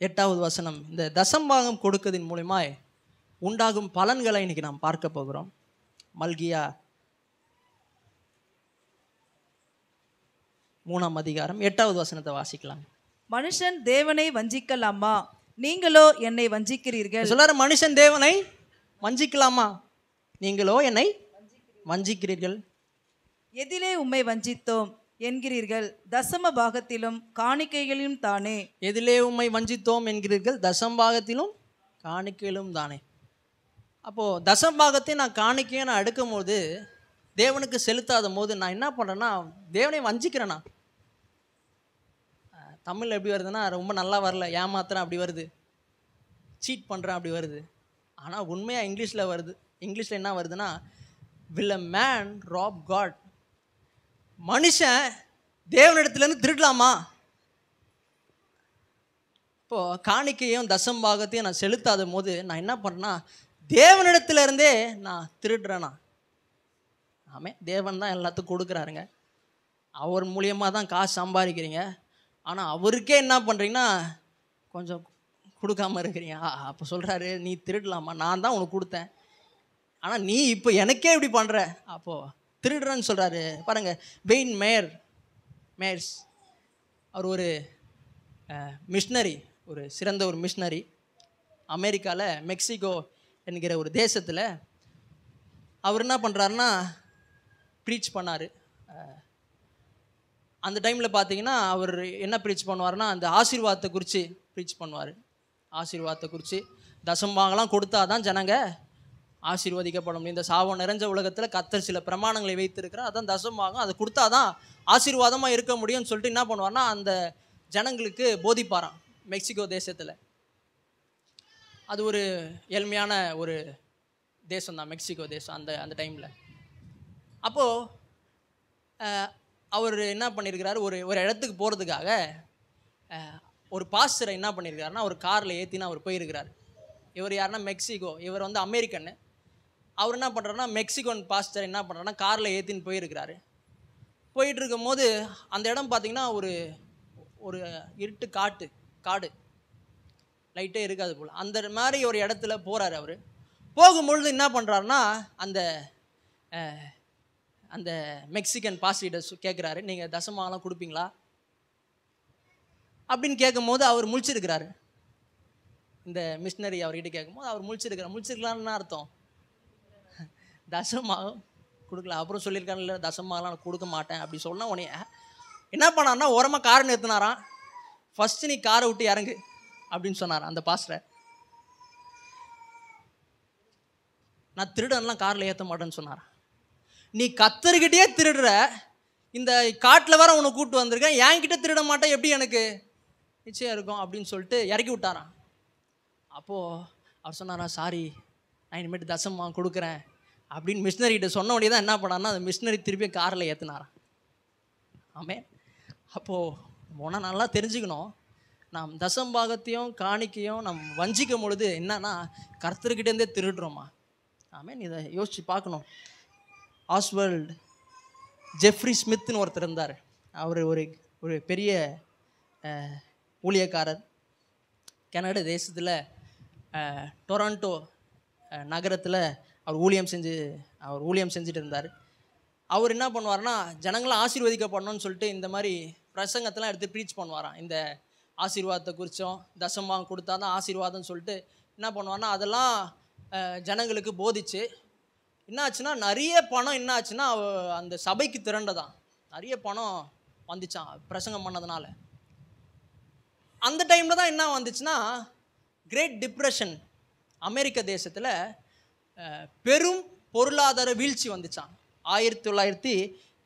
8வது வசனம், இந்த தசம்பாகம் கொடுக்கதின் மூலமாய் உண்டாகும் பலன்களை இன்னைக்கு நாம் பார்க்க போகிறோம். மல்கியா 3ஆம் அதிகாரம் 8வது வசனத்தை வாசிக்கலாம். மனுஷன் தேவனை வஞ்சிக்கலாமா, நீங்களோ என்னை வஞ்சிக்கிறீர்கள். சொல்றாரு, மனுஷன் தேவனை வஞ்சிக்கலாமா, நீங்களோ என்னை வஞ்சிக்கிறீர்கள். எதிலே உம்மை வஞ்சித்தோம் என்கிறீர்கள், தசம பாகத்திலும் காணிக்கைகளிலும் தானே. எதிலே உம்மை வஞ்சித்தோம் என்கிறீர்கள், தசம்பாகத்திலும் காணிக்கையிலும் தானே. அப்போது தசம்பாகத்தை நான் காணிக்கையை நான் எடுக்கும் போது, தேவனுக்கு செலுத்தாத போது நான் என்ன பண்ணுறேன்னா தேவனை வஞ்சிக்கிறேன்னா. தமிழில் எப்படி வருதுன்னா ரொம்ப நல்லா வரல, ஏமாத்துறேன் அப்படி வருது, சீட் பண்ணுறேன் அப்படி வருது. ஆனால் உண்மையாக இங்கிலீஷில் வருது. இங்கிலீஷில் என்ன வருதுன்னா, will a man rob God? மனுஷன் தேவனிடத்துலேருந்து திருடலாமா? இப்போது காணிக்கையும் தசம்பாகத்தையும் நான் செலுத்தாத போது நான் என்ன பண்ணுறேன்னா தேவனிடத்துலேருந்தே நான் திருடுறேன்னா. ஆமே, தேவன் தான் எல்லாத்துக்கும் கொடுக்குறாருங்க, அவர் மூலியமாக தான் காசு சம்பாதிக்கிறீங்க. ஆனால் அவருக்கே என்ன பண்ணுறீங்கன்னா கொஞ்சம் கொடுக்காம இருக்கிறீங்க. அப்போ சொல்கிறாரு, நீ திருடலாமா, நான் தான் உனக்கு கொடுத்தேன், ஆனால் நீ இப்போ எனக்கே இப்படி பண்ணுற, அப்போது திருடுறேன்னு சொல்கிறாரு. பாருங்கள், வெயின் மேயர்ஸ் அவர் ஒரு மிஷினரி, ஒரு சிறந்த ஒரு மிஷினரி. அமெரிக்காவில் மெக்சிகோ என்கிற ஒரு தேசத்தில் அவர் என்ன பண்ணுறாருன்னா ப்ரீச் பண்ணார். அந்த டைமில் பார்த்தீங்கன்னா அவர் என்ன ப்ரீச் பண்ணுவார்னா அந்த ஆசீர்வாதத்தை குறித்து ப்ரீச் பண்ணுவார். ஆசீர்வாதத்தை குறித்து தசம்பாகலாம் கொடுத்தா தான் ஜனங்க ஆசீர்வதிக்கப்பட முடியும். இந்த சாபம் நிறைஞ்ச உலகத்தில் கர்த்தர் சில பிரமாணங்களை வைத்திருக்கிறார், அதான் தசம்பாகம், அதை கொடுத்தா தான் ஆசீர்வாதமாக இருக்க முடியும்னு சொல்லிட்டு என்ன பண்ணுவார்னா அந்த ஜனங்களுக்கு போதிப்பாராம் மெக்சிகோ தேசத்தில். அது ஒரு ஏழ்மையான ஒரு தேசம் தான் மெக்சிகோ தேசம் அந்த டைமில். அப்போது அவர் என்ன பண்ணியிருக்கிறாரு, ஒரு இடத்துக்கு போகிறதுக்காக ஒரு பாஸ்டரை என்ன பண்ணியிருக்காருன்னா ஒரு காரில் ஏற்றினா அவர் போயிருக்கிறார். இவர் யாருன்னா மெக்சிகோ, இவர் வந்து அமெரிக்கன்னு. அவர் என்ன பண்ணுறாருன்னா மெக்சிகோன் பாஸ்டர் என்ன பண்ணுறாருன்னா காரில் ஏற்றின்னு போயிருக்கிறாரு. போயிட்டு இருக்கும் போது அந்த இடம் பார்த்திங்கன்னா ஒரு இருட்டு காடு லைட்டே இருக்காது போல், அந்த மாதிரி ஒரு இடத்துல போகிறாரு. அவர் போகும்பொழுது என்ன பண்ணுறாருன்னா அந்த மெக்சிகன் பாஸ்டர்கிட்ட கேட்குறாரு, நீங்கள் தசமாகலாம் கொடுப்பீங்களா அப்படின்னு கேட்கும்போது அவர் முழிச்சிருக்கிறாரு. இந்த மிஷினரி அவர்கிட்ட கேட்கும்போது அவர் முழிச்சிருக்கலான்னு அர்த்தம், தசமாக கொடுக்கல. அப்புறம் சொல்லியிருக்காரு, இல்லை தசமாகலாம் நான் கொடுக்க மாட்டேன் அப்படி சொன்ன உடனே என்ன பண்ணார்னா ஓரமாக காரை நிறுத்தினாராம். ஃபஸ்ட்டு நீ காரை விட்டு இறங்கு அப்படின்னு சொன்னார் அந்த பாஸ்டரை. நான் திருடன்லாம் காரில் ஏற்ற மாட்டேன்னு சொன்னார். நீ கர்த்தர்கிட்டயே திருடுற, இந்த காட்டில் வர உன்னை கூப்பிட்டு வந்திருக்கேன், என்கிட்ட திருட மாட்டேன், எப்படி எனக்கு நிச்சயம் இருக்கும் அப்படின்னு சொல்லிட்டு இறக்கி விட்டாரான். அப்போது அவர் சொன்னாரா, சாரி நான் இனிமேட்டு தசமாக கொடுக்குறேன் அப்படின்னு மிஷினரிகிட்ட சொன்ன உடனே தான் என்ன பண்ணார்னா அந்த மிஷினரி திருப்பி காரில் ஏற்றினாரான். ஆமே. அப்போது போனால் நல்லா தெரிஞ்சுக்கணும், நாம் தசம்பாகத்தையும் காணிக்கையும் நம்ம வஞ்சிக்கும் பொழுது என்னன்னா கர்த்தர்கிட்டேருந்தே திருடுறோமா. ஆமேன். இதை யோசித்து பார்க்கணும். ஆஸ்வல்ட் ஜெஃப்ரி ஸ்மித்னு ஒருத்தர் இருந்தார். அவர் ஒரு பெரிய ஊழியக்காரர். கனடா தேசத்தில் டொரண்டோ நகரத்தில் அவர் ஊழியம் செஞ்சுட்டு இருந்தார். அவர் என்ன பண்ணுவார்னா ஜனங்களை ஆசீர்வதிக்கப்படணும்னு சொல்லிட்டு இந்த மாதிரி பிரசங்கத்தெல்லாம் எடுத்து ப்ரீச் பண்ணுவாராம். இந்த ஆசீர்வாதத்தை குறித்தும் தசமாக கொடுத்தா தான் ஆசீர்வாதம்னு சொல்லிட்டு என்ன பண்ணுவார்னா அதெல்லாம் ஜனங்களுக்கு போதிச்சு என்ன ஆச்சுன்னா நிறைய பணம் என்ன ஆச்சுன்னா அந்த சபைக்கு திரண்டதான், நிறைய பணம் வந்துச்சான் பிரசங்கம் பண்ணதுனால. அந்த டைமில் தான் என்ன வந்துச்சுன்னா கிரேட் டிப்ரெஷன், அமெரிக்க தேசத்தில் பெரும் பொருளாதார வீழ்ச்சி வந்துச்சான். 1929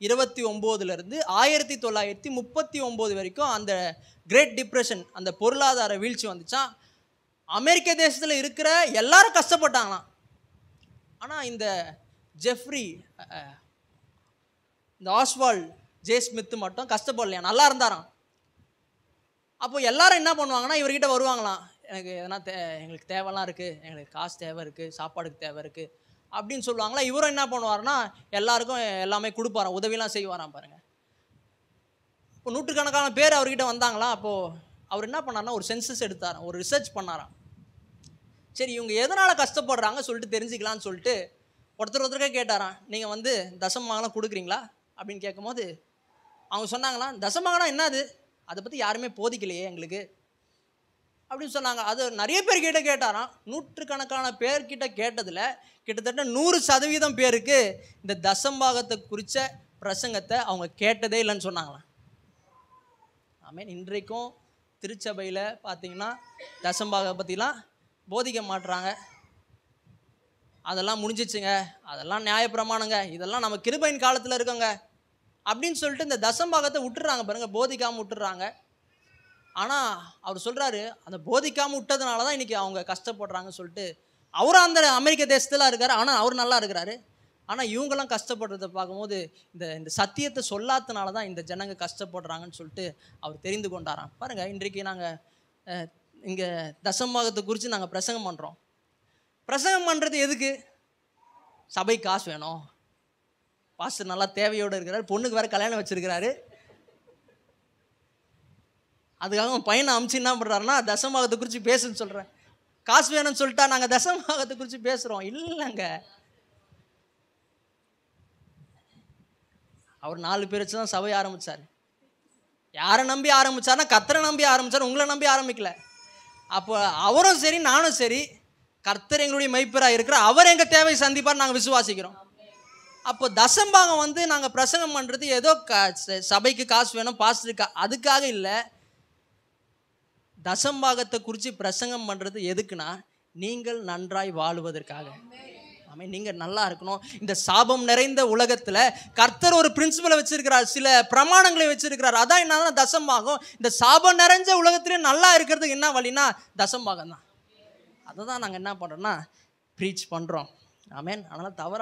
1939 வரைக்கும் அந்த கிரேட் டிப்ரெஷன், அந்த பொருளாதார வீழ்ச்சி வந்துச்சான். அமெரிக்க தேசத்தில் இருக்கிற எல்லாரும் கஷ்டப்பட்டாங்களாம். ஆனால் இந்த ஆஸ்வால்ட் ஜே ஸ்மித் மட்டும் கஷ்டப்படலையா, நல்லா இருந்தாராம். அப்போ எல்லாரும் என்ன பண்ணுவாங்கன்னா இவர்கிட்ட வருவாங்களாம், எனக்கு எதனா எங்களுக்கு தேவைலாம் இருக்குது, எங்களுக்கு காசு தேவை இருக்குது, சாப்பாடுக்கு தேவை இருக்குது அப்படின்னு சொல்லுவாங்களா. இவரும் என்ன பண்ணுவார்னா எல்லாருக்கும் எல்லாமே கொடுப்பாராம், உதவிலாம் செய்வாராம். பாருங்கள், இப்போ நூற்றுக்கணக்கான பேர் அவர்கிட்ட வந்தாங்களாம். அப்போது அவர் என்ன பண்ணார்னா ஒரு சென்சஸ் எடுத்தாராம், ஒரு ரிசர்ச் பண்ணாராம். சரி இவங்க எதனால் கஷ்டப்படுறாங்க சொல்லிட்டு தெரிஞ்சுக்கலான்னு சொல்லிட்டு ஒருத்தருக்கே கேட்டாராம், நீங்கள் வந்து தசமாகலாம் கொடுக்குறீங்களா அப்படின்னு கேட்கும்போது அவங்க சொன்னாங்களாம், தசமாகனா என்னது, அதை பற்றி யாருமே போதிக்கலையே எங்களுக்கு அப்படின்னு சொன்னாங்க. அது நிறைய பேர்கிட்ட கேட்டாராம். நூற்றுக்கணக்கான பேர்கிட்ட கேட்டதில் கிட்டத்தட்ட 100% பேருக்கு இந்த தசம்பாகத்தை குறித்த பிரசங்கத்தை அவங்க கேட்டதே இல்லைன்னு சொன்னாங்களாம். ஆமேன். இன்றைக்கும் திருச்சபையில் பார்த்தீங்கன்னா தசம்பாகத்தை பற்றிலாம் போதிக்க மாட்டுறாங்க. அதெல்லாம் முடிஞ்சிச்சுங்க, அதெல்லாம் நியாயப்பிரமாணங்க, இதெல்லாம் நம்ம கிருபையின் காலத்தில் இருக்கோங்க அப்படின்னு சொல்லிட்டு இந்த தசம்பாகத்தை விட்டுறாங்க. பாருங்கள், போதிக்காமல் விட்டுறாங்க. ஆனால் அவர் சொல்கிறாரு அந்த போதிக்காமல் விட்டதுனால தான் இன்றைக்கி அவங்க கஷ்டப்படுறாங்கன்னு சொல்லிட்டு. அவரும் அந்த அமெரிக்க தேசத்தில் இருக்கார், ஆனால் அவர் நல்லா இருக்கிறாரு. ஆனால் இவங்கெல்லாம் கஷ்டப்படுறதை பார்க்கும்போது இந்த சத்தியத்தை சொல்லாதனால தான் இந்த ஜனங்க கஷ்டப்படுறாங்கன்னு சொல்லிட்டு அவர் தெரிந்து கொண்டாராம். பாருங்கள், இன்றைக்கு நாங்கள் இங்கே தசம்பாகத்தை குறித்து நாங்கள் பிரசங்கம் பண்ணுறோம். பிரசங்கம் பண்ணுறது எதுக்கு? சபை காசு வேணும், பாஸ்டர் நல்லா தேவையோடு இருக்கிறார், பொண்ணுக்கு வேறு கல்யாணம் வச்சுருக்கிறாரு, அதுக்காக அவன் பையனை அமுச்சு என்ன பண்ணுறாருன்னா தசமாகத்தை குறித்து பேசுன்னு சொல்கிறேன். காசு வேணும்னு சொல்லிட்டா நாங்கள் தசமாகத்தை குறித்து பேசுகிறோம் இல்லைங்க. அவர் 4 பேர் வச்சு தான் சபை ஆரம்பித்தார். யாரை நம்பி ஆரம்பித்தார்னா கர்த்தரை நம்பி ஆரம்பித்தார், உங்களை நம்பி ஆரம்பிக்கல. அப்போ அவரும் சரி நானும் சரி கர்த்தர் எங்களுடைய மெய்ப்பராக இருக்கிற அவர் எங்கள் தேவை சந்திப்பார் நாங்கள் விசுவாசிக்கிறோம். அப்போ தசம்பாகம் வந்து நாங்கள் பிரசங்கம் பண்ணுறது ஏதோ சபைக்கு காசு வேணும் பாஸ்டருக்கு அதுக்காக இல்லை. தசம்பாகத்தை குறித்து பிரசங்கம் பண்ணுறது எதுக்குன்னா நீங்கள் நன்றாய் வாழுவதற்காக. ஆமாம், நீங்கள் நல்லா இருக்கணும். இந்த சாபம் நிறைந்த உலகத்தில் கர்த்தர் ஒரு பிரின்சிபலை வச்சிருக்கிறார், சில பிரமாணங்களை வச்சிருக்கிறார். அதான் என்னன்னா தசம்பாகம். இந்த சாபம் நிறைஞ்ச உலகத்திலே நல்லா இருக்கிறதுக்கு என்ன வழினா தசம்பாகம் தான். அதை தான் நாங்கள் என்ன பண்ணுறோன்னா ப்ரீச் பண்ணுறோம். ஆமேன். அதனால் தவற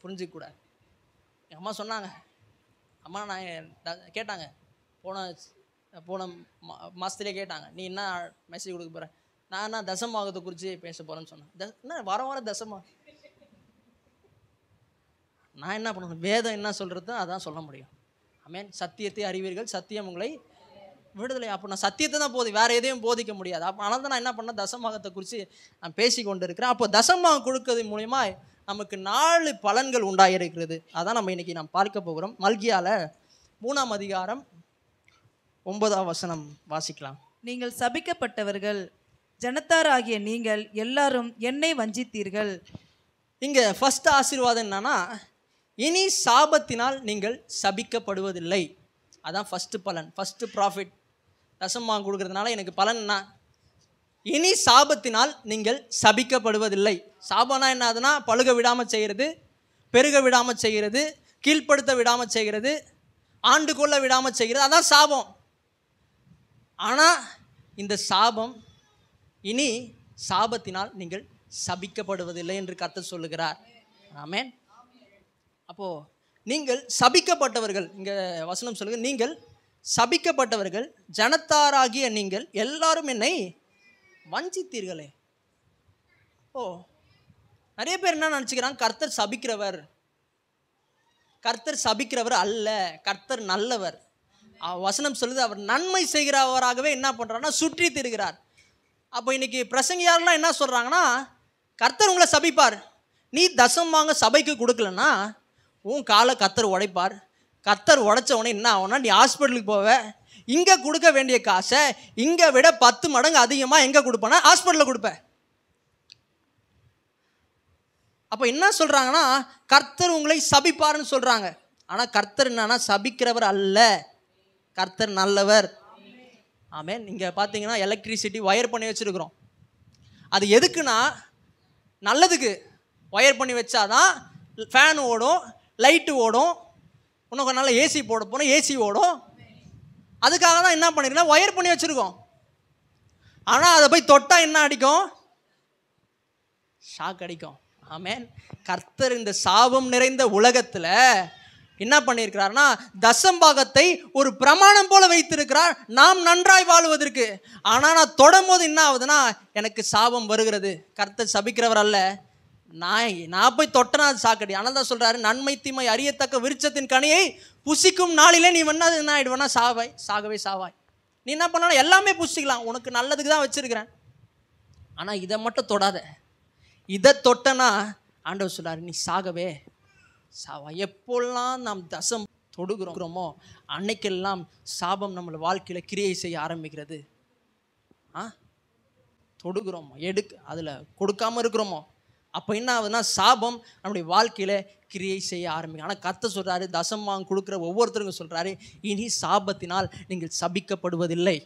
புரிஞ்சிக்கூடாது. எங்கள் அம்மா சொன்னாங்க, அம்மா நான் கேட்டாங்க போன மாதத்துலேயே கேட்டாங்க, நீ என்ன மெசேஜ் கொடுக்க போகிற? நான் என்ன தசமாகத்தை குறித்து பேச போகிறேன்னு சொன்னேன். என்ன வாரம் தசமாக நான் என்ன பண்ணணும்? வேதம் என்ன சொல்கிறது அதான் சொல்ல முடியும். ஆமேன். சத்தியத்தை அறிவீர்கள், சத்தியம் உங்களை விடுதலை. அப்போ நான் சத்தியத்தை தான் வேறு எதையும் போதிக்க முடியாது. அப்போ அதனால தான் நான் என்ன பண்ணேன், தசமாகத்தை குறித்து நான் பேசி கொண்டு இருக்கிறேன். அப்போ தசமாகம் கொடுக்கறது மூலமா நமக்கு 4 பலன்கள் உண்டாயிருக்கிறது. அதான் நம்ம இன்னைக்கு நாம் பார்க்க போகிறோம். மல்கியால 3ஆம் அதிகாரம் 9ஆம் வசனம் வாசிக்கலாம். நீங்கள் சபிக்கப்பட்டவர்கள், ஜனத்தாராகிய நீங்கள் எல்லாரும் என்னை வஞ்சித்தீர்கள். இங்கே ஃபர்ஸ்ட் ஆசீர்வாதம் என்னன்னா, இனி சாபத்தினால் நீங்கள் சபிக்கப்படுவதில்லை. அதான் ஃபஸ்ட்டு பலன், ஃபஸ்ட்டு ப்ராஃபிட். தசமாகம் கொடுக்கறதுனால எனக்கு பலன் என்ன? இனி சாபத்தினால் நீங்கள் சபிக்கப்படுவதில்லை. சாபம்னா என்ன ஆகுதுன்னா, பழுக விடாமல் செய்கிறது, பெருக விடாமல் செய்கிறது, கீழ்ப்படுத்த விடாமல் செய்கிறது, ஆண்டு கொள்ள விடாமல் செய்கிறது, அதான் சாபம். ஆனால் இந்த சாபம் இனி சாபத்தினால் நீங்கள் சபிக்கப்படுவதில்லை என்று கர்த்தர் சொல்லுகிறார். ஆமென். அப்போது நீங்கள் சபிக்கப்பட்டவர்கள், இங்கே வசனம் சொல்லுங்க, நீங்கள் சபிக்கப்பட்டவர்கள், ஜனத்தாராகிய நீங்கள் எல்லாரும் என்னை வஞ்சித்தீர்களே. நிறைய பேர் என்ன நினச்சிக்கிறாங்க, கர்த்தர் சபிக்கிறவர். கர்த்தர் சபிக்கிறவர் அல்ல, கர்த்தர் நல்லவர். வசனம் சொல்லுது, அவர் நன்மை செய்கிறவராகவே என்ன பண்ணுறாருன்னா சுற்றி திரிகிறார். அப்போ இன்னைக்கு பிரசங்கியாரெலாம் என்ன சொல்கிறாங்கன்னா, கர்த்தர் உங்களை சபிப்பார், நீ தசம் வாங்க சபைக்கு கொடுக்கலன்னா உன் காலை கர்த்தர் உடைப்பார். கர்த்தர் உடைச்ச உடனே என்ன ஆகும்னா, நீ ஹாஸ்பிட்டலுக்கு போவ, இங்கே கொடுக்க வேண்டிய காசை இங்கே விட 10 மடங்கு அதிகமாக எங்கே கொடுப்பேன்னா ஹாஸ்பிட்டலில் கொடுப்பேன். அப்போ என்ன சொல்கிறாங்கன்னா, கர்த்தர் உங்களை சபிப்பார்னு சொல்கிறாங்க. ஆனால் கர்த்தர் என்னன்னா சபிக்கிறவர் அல்ல, கர்த்தர் நல்லவர். ஆமென். இங்கே பார்த்தீங்கன்னா எலக்ட்ரிசிட்டி ஒயர் பண்ணி வச்சுருக்குறோம். அது எதுக்குன்னா நல்லதுக்கு ஒயர் பண்ணி வச்சாதான் ஃபேன் ஓடும், லைட்டு ஓடும், இன்னும் கொஞ்ச நாள் ஏசி போட போனால் ஏசி ஓடும். அதுக்காக தான் என்ன பண்ணிருக்கோம், ஒயர் பண்ணி வச்சுருக்கோம். ஆனால் அதை போய் தொட்டால் என்ன அடிக்கும்? ஷாக் அடிக்கும். ஆமென். கர்த்தர் இந்த சாபம் நிறைந்த உலகத்தில் என்ன பண்ணியிருக்கிறார்னா, தசம்பாகத்தை ஒரு பிரமாணம் போல வைத்திருக்கிறார் நாம் நன்றாய் வாழுவதற்கு. ஆனால் நான் தொடும் போது என்ன ஆகுதுன்னா எனக்கு சாபம் வருகிறது. கர்த்தர் சபிக்கிறவர் அல்ல, நான் போய் தொட்டனா அது சாக்கடி. ஆனால் தான் சொல்கிறாரு, நன்மை தீமை அறியத்தக்க விருட்சத்தின் கனியை புசிக்கும் நாளிலே நீ என்ன ஆகிடுவேன்னா சாகவே சாவாய். நீ என்ன பண்ணலாம், எல்லாமே புசிக்கலாம், உனக்கு நல்லதுக்கு தான் வச்சுருக்கிறேன், ஆனால் இதை மட்டும் தொடாத. இதை தொட்டனா ஆண்டவர் சொல்கிறார், நீ சாகவே சாவா. எப்போல்லாம் நாம் தசம் தொடுகிறோமோ அன்னைக்கெல்லாம் சாபம் நம்மளை வாழ்க்கையில் கிரியை செய்ய ஆரம்பிக்கிறது. தொடுகிறோமோ அதில் கொடுக்காமல் இருக்கிறோமோ அப்போ என்ன ஆகுதுன்னா சாபம் நம்முடைய வாழ்க்கையில் கிரியை செய்ய ஆரம்பிக்கும். ஆனால் கர்த்தர் சொல்கிறாரு, தசமாகம் கொடுக்குற ஒவ்வொருத்தருக்கும் சொல்கிறாரு, இனி சாபத்தினால் நீங்கள் சபிக்கப்படுவதில்லை.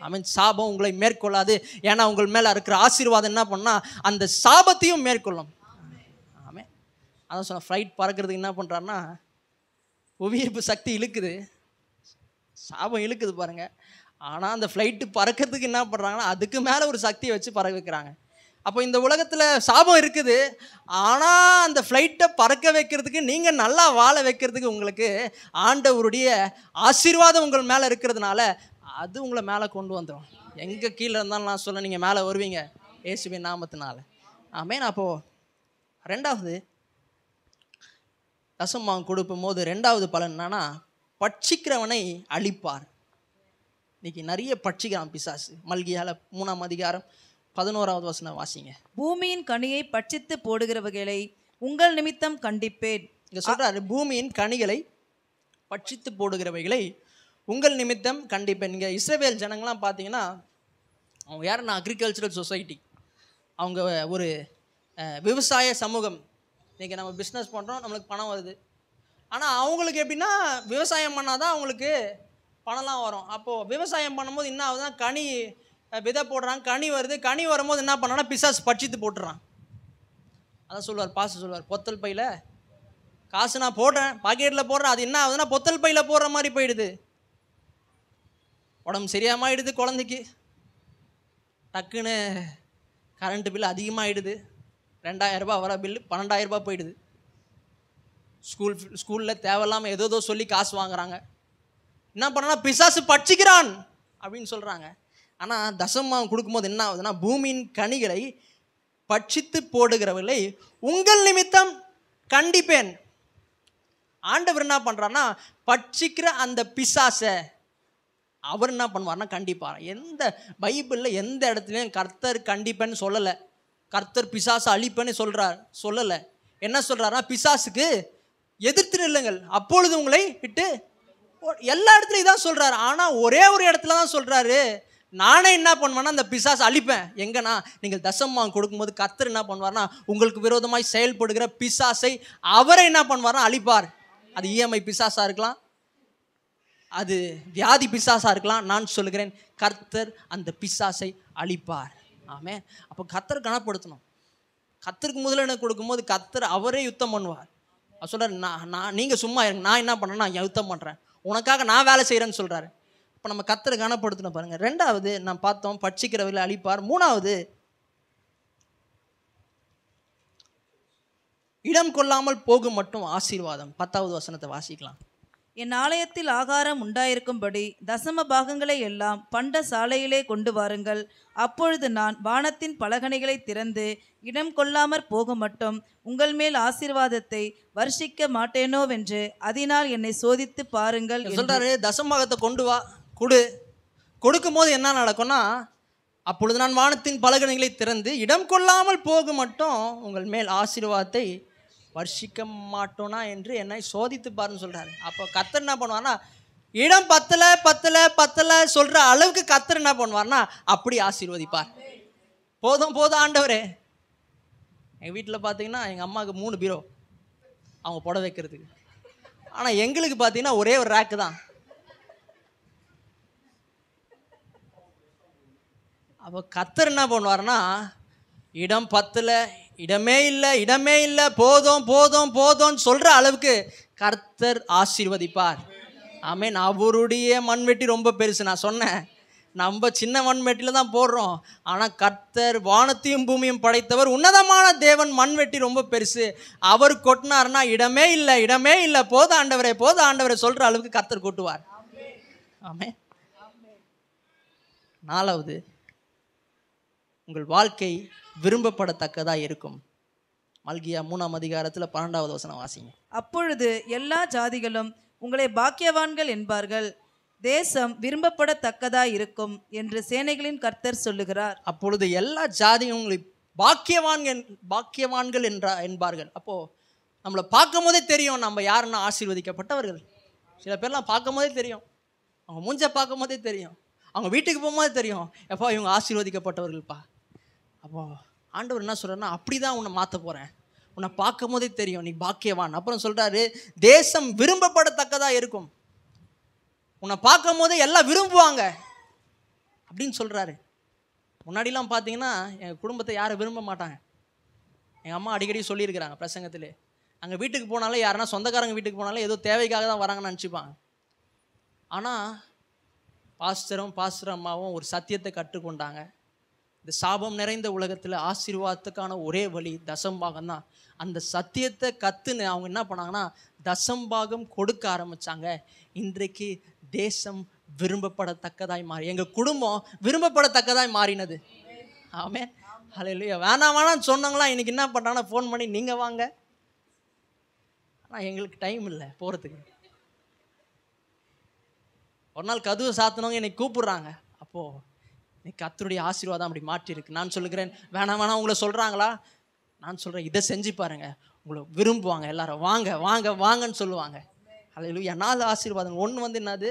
ஆமென். சாபம் உங்களை மேற்கொள்ளாது. ஏன்னா உங்கள் மேலே இருக்கிற ஆசீர்வாதம் என்ன பண்ணால் அந்த சாபத்தையும் மேற்கொள்ளும். ஆமென். அதான் சொன்ன, ஃப்ளைட் பறக்கிறதுக்கு என்ன பண்ணுறாருன்னா புவியீர்ப்பு சக்தி இழுக்குது, சாபம் இழுக்குது பாருங்கள். ஆனால் அந்த ஃப்ளைட்டு பறக்கிறதுக்கு என்ன பண்ணுறாங்கன்னா அதுக்கு மேலே ஒரு சக்தியை வச்சு பறக்க வைக்கிறாங்க. அப்போ இந்த உலகத்தில் சாபம் இருக்குது, ஆனால் அந்த ஃப்ளைட்டை பறக்க வைக்கிறதுக்கு, நீங்கள் நல்லா வாழ வைக்கிறதுக்கு உங்களுக்கு ஆண்டவருடைய ஆசீர்வாதம் உங்கள் மேலே இருக்கிறதுனால அது உங்களை மேலே கொண்டு வந்துடும். எங்கே கீழே இருந்தாலும் நான் சொல்ல, நீங்கள் மேலே வருவீங்க இயேசுவின் நாமத்தினால. ஆமென். அப்போது ரெண்டாவது தசமாகம் கொடுக்கும் போது ரெண்டாவது பலன் என்னன்னா, பட்சிக்கிறவனை அழிப்பார். இன்னைக்கு நிறைய பட்சிக்கிறான் பிசாசு. மல்கியால 3ஆம் அதிகாரம் 11வது வசனம் வாசிங்க. பூமியின் கனியை பட்சித்து போடுகிறவர்களை உங்கள் நிமித்தம் கண்டிப்பேன். இங்க சொல்றாரு, பூமியின் கனிகளை பட்சித்து போடுகிறவைகளை உங்கள் நிமித்தம் கண்டிப்பேன். இங்கே இஸ்ரவேல் ஜனங்கள்லாம் பார்த்தீங்கன்னா அவங்க யாருன்னா அக்ரிகல்ச்சரல் சொசைட்டி, அவங்க ஒரு விவசாய சமூகம். இன்றைக்கி நம்ம பிஸ்னஸ் பண்ணுறோம், நம்மளுக்கு பணம் வருது. ஆனால் அவங்களுக்கு எப்படின்னா விவசாயம் பண்ணால் தான் அவங்களுக்கு பணம்லாம் வரும். அப்போது விவசாயம் பண்ணும்போது என்ன ஆகுதுன்னா கனி விதை போடுறாங்க, கனி வருது. கனி வரும்போது என்ன பண்ணான்னா பிசாசு பட்சித்து போட்டுறான். அதான் சொல்லுவார், பாஸ்டர் சொல்லுவார், பொத்தல் பையில் காசு நான் போடுறேன், பாக்கெட்டில் போடுறேன், அது என்ன ஆகுதுன்னா பொத்தல் பையில் போடுற மாதிரி போயிடுது. உடம்பு சரியாமாயிடுது, குழந்தைக்கு டக்குன்னு கரண்ட்டு பில் அதிகமாகிடுது, 2000 ரூபாய் வர பில்லு 12,000 ரூபாய் போயிடுது. ஸ்கூலில் தேவையில்லாமல் ஏதோ சொல்லி காசு வாங்குறாங்க. என்ன பண்ணனா பிசாசு பட்சிக்கிறான் அப்படின்னு சொல்கிறாங்க. ஆனால் தசமம் கொடுக்கும்போது என்ன ஆகுதுன்னா பூமியின் கனிகளை பட்சித்து போடுகிறவர்களை உங்கள் நிமித்தம் கண்டிப்பேன். ஆண்டவர் என்ன பண்ணுறாருன்னா பட்சிக்கிற அந்த பிசாசை அவர் என்ன பண்ணுவார்னா கண்டிப்பார். எந்த பைபிளில் எந்த இடத்துலையும் கர்த்தர் கண்டிப்பேன்னு சொல்லலை, கர்த்தர் பிசாசை அழிப்பேன்னு சொல்லலை. என்ன சொல்கிறாருன்னா பிசாசுக்கு எதிர்த்து நில்லுங்கள், அப்பொழுது உங்களை விட்டு. எல்லா இடத்துலையும் தான் சொல்கிறாரு. ஆனால் ஒரே ஒரு இடத்துல தான் சொல்கிறாரு, நானே என்ன பண்ணுவேன்னா அந்த பிசாசை அழிப்பேன். எங்கன்னா நீங்கள் தசமம் கொடுக்கும்போது கர்த்தர் என்ன பண்ணுவார்னா உங்களுக்கு விரோதமாய் செயல்படுகிற பிசாசை அவரை என்ன பண்ணுவார்னா அழிப்பார். அது இஎம்ஐ பிசாசாக இருக்கலாம், அது வியாதி பிசாசாக இருக்கலாம். நான் சொல்லுகிறேன், கர்த்தர் அந்த பிசாசை அழிப்பார். ஆமே. அப்போ கர்த்தர் கனப்படுத்தணும். கர்த்தருக்கு முதலிடம் கொடுக்கும்போது கர்த்தர் அவரே யுத்தம் பண்ணுவார். அவர் சொல்கிறார், நான் நீங்கள் சும்மா இருங்க, நான் என்ன பண்ணுறேன், நான் யுத்தம் பண்ணுறேன், உனக்காக நான் வேலை செய்கிறேன்னு சொல்கிறாரு. இப்போ நம்ம கர்த்தரை கனப்படுத்தணும் பாருங்கள். 2வது நான் பார்த்தோம், பட்சிக்கிறவர்களை அழிப்பார். 3வது இடம் கொள்ளாமல் போகும் மட்டும் ஆசீர்வாதம். 10வது வசனத்தை வாசிக்கலாம். என் ஆலயத்தில் ஆகாரம் உண்டாயிருக்கும்படி தசம பாகங்களை எல்லாம் பண்ட சாலையிலே கொண்டு வாருங்கள். அப்பொழுது நான் வானத்தின் பலகணிகளை திறந்து இடம் கொள்ளாமற் போக மட்டும் உங்கள் மேல் ஆசீர்வாதத்தை வர்ஷிக்க மாட்டேனோவென்று அதனால் என்னை சோதித்து பாருங்கள் சொல்றாரு. தசமபாகத்தை கொண்டு வா, கொடுக்கும் போது என்ன நடக்கும்னா அப்பொழுது நான் வானத்தின் பலகணிகளை திறந்து இடம் கொள்ளாமல் போக மட்டும் உங்கள் மேல் ஆசீர்வாதத்தை வர்ஷிக்க மாட்டோனா என்று என்னை சோதித்து பாருன்னு சொல்கிறாரு. அப்போ கர்த்தர் என்ன பண்ணுவார்னா இடம் பத்தலை சொல்கிற அளவுக்கு கர்த்தர் என்ன பண்ணுவார்னா அப்படி ஆசீர்வதிப்பார். போதும் ஆண்டவரே. எங்கள் வீட்டில் பார்த்தீங்கன்னா எங்கள் அம்மாவுக்கு 3 பீரோ அவங்க புடவை வைக்கிறதுக்கு. ஆனால் எங்களுக்கு பார்த்தீங்கன்னா ஒரே ஒரு ரேக்கு தான். அப்போ கர்த்தர் என்ன பண்ணுவார்னா இடம் பத்தலை, இடமே இல்லை, போதும் சொல்கிற அளவுக்கு கர்த்தர் ஆசீர்வதிப்பார். ஆமென். அவருடைய மண்வெட்டி ரொம்ப பெருசு. நான் சொன்னேன், நம்ம சின்ன மண்வெட்டியில் தான் போடுறோம். ஆனால் கர்த்தர் வானத்தையும் பூமியும் படைத்தவர் உன்னதமான தேவன் மண்வெட்டி ரொம்ப பெருசு. அவர் கொட்டினார்னா இடமே இல்லை, போதும் ஆண்டவரே சொல்கிற அளவுக்கு கர்த்தர் கொட்டுவார். ஆமென். 4வது உங்கள் வாழ்க்கை விரும்பப்படத்தக்கதாக இருக்கும். மல்கியா 3ஆம் அதிகாரத்தில் 12வது வசனம் வாசிங்க. அப்பொழுது எல்லா ஜாதிகளும் உங்களை பாக்கியவான்கள் என்பார்கள், தேசம் விரும்பப்படத்தக்கதாய் இருக்கும் என்று சேனைகளின் கர்த்தர் சொல்லுகிறார். அப்பொழுது எல்லா ஜாதியும் உங்களை பாக்கியவான்கள் என்பார்கள். அப்போது நம்மளை பார்க்கும் போதே தெரியும் நம்ம யாருன்னா ஆசீர்வதிக்கப்பட்டவர்கள். சில பேர்லாம் பார்க்கும் போதே தெரியும், அவங்க மூஞ்ச பார்க்கும் போதே தெரியும், அவங்க வீட்டுக்கு போகும்போது தெரியும், எப்போ இவங்க ஆசீர்வதிக்கப்பட்டவர்கள்ப்பா. அப்போ ஆண்டவர் என்ன சொல்கிறாருன்னா அப்படி தான் உன்னை மாற்ற போகிறேன், உன்னை பார்க்கும் போதே தெரியும் நீ பாக்கியவான். அப்புறம் சொல்கிறாரு தேசம் விரும்பப்படத்தக்கதாக இருக்கும். உன்னை பார்க்கும் போதே எல்லாம் விரும்புவாங்க அப்படின்னு சொல்கிறாரு. முன்னாடிலாம் பார்த்தீங்கன்னா எங்கள் குடும்பத்தை யாரும் விரும்ப மாட்டாங்க. எங்கள் அம்மா அடிக்கடி சொல்லியிருக்கிறாங்க பிரசங்கத்தில், அங்கே வீட்டுக்கு போனாலே யாருன்னா சொந்தக்காரங்க வீட்டுக்கு போனாலே ஏதோ தேவைக்காக தான் வராங்கன்னு நினச்சிப்பாங்க. ஆனால் பாஸ்டர் அம்மாவும் ஒரு சத்தியத்தை கற்றுக்கொண்டாங்க. இந்த சாபம் நிறைந்த உலகத்தில் ஆசீர்வாதத்துக்கான ஒரே வழி தசம்பாகம் தான். அந்த சத்தியத்தை கற்றுன்னு அவங்க என்ன பண்ணாங்கன்னா தசம்பாகம் கொடுக்க ஆரம்பித்தாங்க. இன்றைக்கு தேசம் விரும்பப்படத்தக்கதாய் மாறி, எங்கள் குடும்பம் விரும்பப்படத்தக்கதாய் மாறினது. ஆமென். ஹல்லேலூயா. வேணாம் சொன்னாங்களா, இன்றைக்கி என்ன பண்ணுறாங்கன்னா ஃபோன் பண்ணி நீங்கள் வாங்க, ஆனால் எங்களுக்கு டைம் இல்லை போகிறதுக்கு. ஒரு நாள் கதவு சாத்தினவங்க என்னை கூப்பிடுறாங்க. அப்போது இன்னைக்கு கர்த்தருடைய ஆசீர்வாதம் அப்படி மாற்றிருக்கு. நான் சொல்லுகிறேன், வேணாம் உங்களை சொல்கிறாங்களா? நான் சொல்கிறேன், இதை செஞ்சு பாருங்க, உங்களை விரும்புவாங்க, எல்லாரும் வாங்க வாங்க வாங்கன்னு சொல்லுவாங்க. அல்லேலூயா. 4 ஆசீர்வாதம். ஒன்று வந்து என்னது?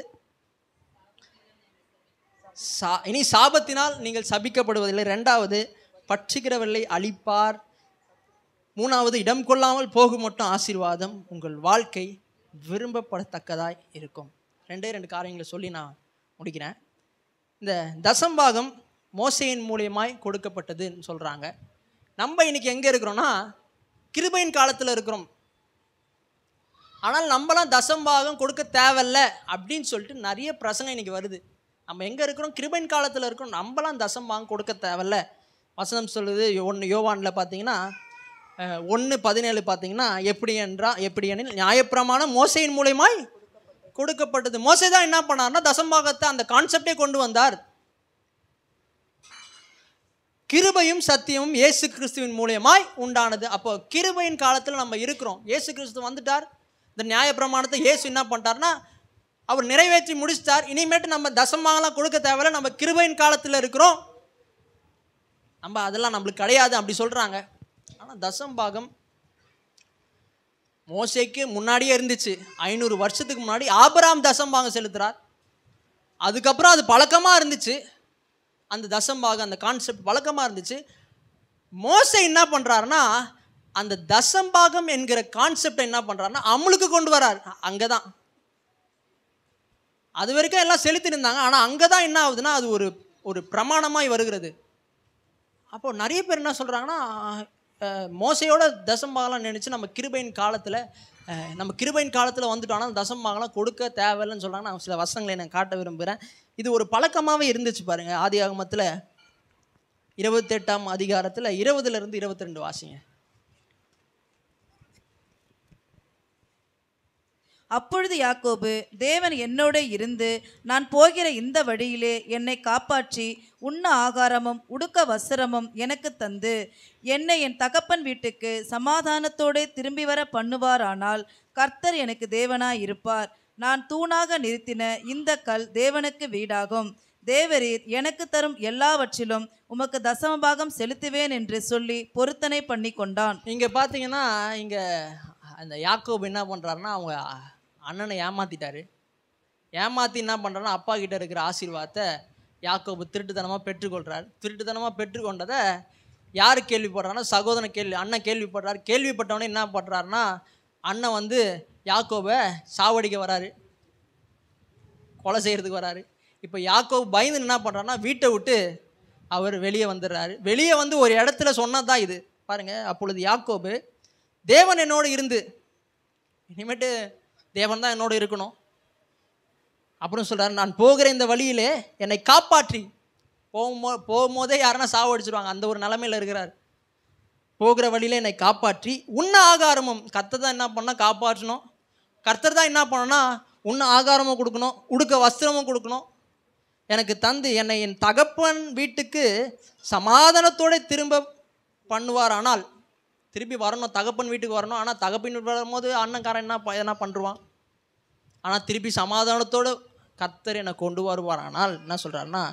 இனி சாபத்தினால் நீங்கள் சபிக்கப்படுவதில்லை. 2வது பட்சிக்கிறவர்களை அழிப்பார். 3வது இடம் கொள்ளாமல் போகும் மட்டும் ஆசீர்வாதம். உங்கள் வாழ்க்கை விரும்பப்படத்தக்கதாய் இருக்கும். 2 காரியங்களை சொல்லி நான் முடிக்கிறேன். இந்த தசம்பாகம் மோசேயின் மூலியமாய் கொடுக்கப்பட்டதுன்னு சொல்கிறாங்க. நம்ம இன்னைக்கு எங்கே இருக்கிறோன்னா கிருபையின் காலத்தில் இருக்கிறோம். ஆனால் நம்மளாம் தசம்பாகம் கொடுக்க தேவையில்ல அப்படின்னு சொல்லிட்டு நிறைய பிரசங்கம் இன்னைக்கு வருது. நம்ம எங்கே இருக்கிறோம்? கிருபையின் காலத்தில் இருக்கிறோம். நம்மளாம் தசம்பாகம் கொடுக்க தேவையில்ல. வசனம் சொல்லுது 1 யோவானில் பார்த்தீங்கன்னா 1:17 பார்த்தீங்கன்னா எப்படி எனில் நியாயப்பிரமாணம் மோசேயின் மூலியமாய் கொடுக்கப்பட்டது. மோசே தான் என்ன பண்ணார்னா தசம்பாகத்தை அந்த கான்செப்டே கொண்டு வந்தார். கிருபையும் சத்தியமும் இயேசு கிறிஸ்துவின் மூலியமாய் உண்டானது. அப்போ கிருபையின் காலத்தில் நம்ம இருக்கிறோம். இயேசு கிறிஸ்து வந்துட்டார். இந்த நியாயப்பிரமாணத்தை இயேசு என்ன பண்ணிட்டார்னா அவர் நிறைவேற்றி முடிச்சிட்டார். இனிமேட்டு நம்ம தசம்பாகலாம் கொடுக்க தேவையில்ல, நம்ம கிருபையின் காலத்தில் இருக்கிறோம், நம்ம அதெல்லாம் நம்மளுக்கு கிடையாது அப்படி சொல்கிறாங்க. ஆனால் தசம்பாகம் மோசேக்கு முன்னாடியே இருந்துச்சு. 500 வருஷத்துக்கு முன்னாடி ஆபிரகாம் தசம்பாகம் செலுத்துறார். அதுக்கப்புறம் அது பழக்கமாக இருந்துச்சு. அந்த தசம்பாகம் அந்த கான்செப்ட் பழக்கமாக இருந்துச்சு. மோசே என்ன பண்ணுறாருன்னா அந்த தசம்பாகம் என்கிற கான்செப்டை என்ன பண்ணுறாருன்னா அமலுக்கு கொண்டு வரார். அங்கே தான் அது வரைக்கும் எல்லாம் செலுத்திட்டு இருந்தாங்க. ஆனால் அங்கே தான் என்ன ஆகுதுன்னா அது ஒரு பிரமாணமாய் வருகிறது. அப்போது நிறைய பேர் என்ன சொல்கிறாங்கன்னா மோசையோட தசம்பாகலாம் நினச்சி நம்ம கிருபையின் காலத்தில் வந்துட்டோம், ஆனால் தசம்பாகலாம் கொடுக்க தேவையில்லைன்னு சொல்கிறாங்க. நான் சில வசனங்களை நான் காட்ட விரும்புகிறேன். இது ஒரு பழக்கமாகவே இருந்துச்சு பாருங்கள். ஆதியாகமத்தில் 28ஆம் அதிகாரத்தில் 20 22 வாசிங்க. அப்பொழுது யாக்கோபு, தேவன் என்னோட இருந்து நான் போகிற இந்த வழியிலே என்னை காப்பாற்றி உண்ண ஆகாரமும் உடுக்க வஸ்திரமும் எனக்கு தந்து என்னை என் தகப்பன் வீட்டுக்கு சமாதானத்தோடு திரும்பி வர பண்ணுவாரானால் கர்த்தர் எனக்கு தேவனாய் இருப்பார். நான் தூணாக நிறுத்தின இந்த கல் தேவனுக்கு வீடாகும். தேவரீர் எனக்கு தரும் எல்லாவற்றிலும் உமக்கு தசமபாகம் செலுத்துவேன் என்று சொல்லி பொருத்தனை பண்ணி கொண்டான். இங்கே பார்த்தீங்கன்னா இங்கே அந்த யாக்கோபு என்ன பண்ணுறாருன்னா அவங்க அண்ணனை ஏமாற்றிட்டாரு. ஏமாற்றி என்ன பண்ணுறாருன்னா அப்பா கிட்ட இருக்கிற ஆசீர்வாதத்தை யாக்கோபு திருட்டுத்தனமாக பெற்றுக்கொள்கிறார். திருட்டுத்தனமாக பெற்றுக்கொண்டதை யார் கேள்விப்படுறாருன்னா சகோதரன் அண்ணன் கேள்விப்படுறார். கேள்விப்பட்டவனே என்ன பண்ணுறாருன்னா அண்ணன் வந்து யாக்கோபை சாவடிக்க வராரு, கொலை செய்கிறதுக்கு வராரு. இப்போ யாக்கோபு பயந்து என்ன பண்ணுறாருன்னா வீட்டை விட்டு அவர் வெளியே வந்துடுறாரு. வெளியே வந்து ஒரு இடத்துல சொன்னது தான் இது பாருங்கள். அப்பொழுது யாக்கோபு, தேவன் என்னோடு இருந்து, இனிமேட்டு தேவன் தான் என்னோடு இருக்கணும் அப்புறம் சொல்கிறார், நான் போகிற இந்த வழியிலே என்னை காப்பாற்றி, போகும்போதே யாருன்னா சாவடிச்சிருவாங்க, அந்த ஒரு நிலைமையில் இருக்கிறார். போகிற வழியில என்னை காப்பாற்றி உண்ண ஆகாரமும், கர்த்தர் தான் என்ன பண்ணால் காப்பாற்றணும், கர்த்தர் தான் என்ன பண்ணணும்னா உண்ண ஆகாரமும் கொடுக்கணும், உடுக்க வஸ்திரமும் கொடுக்கணும், எனக்கு தந்து என்னை என் தகப்பன் வீட்டுக்கு சமாதானத்தோடு திரும்ப பண்ணுவார். ஆனால் திருப்பி வரணும், தகப்பன் வீட்டுக்கு வரணும். ஆனால் தகப்பன் வீட்டுக்கு வரும்போது அண்ணன்காரன் என்ன பண்ணுவான், ஆனால் திருப்பி சமாதானத்தோடு கர்த்தர் என்னை கொண்டு வருவார். ஆனால் என்ன சொல்கிறாருன்னா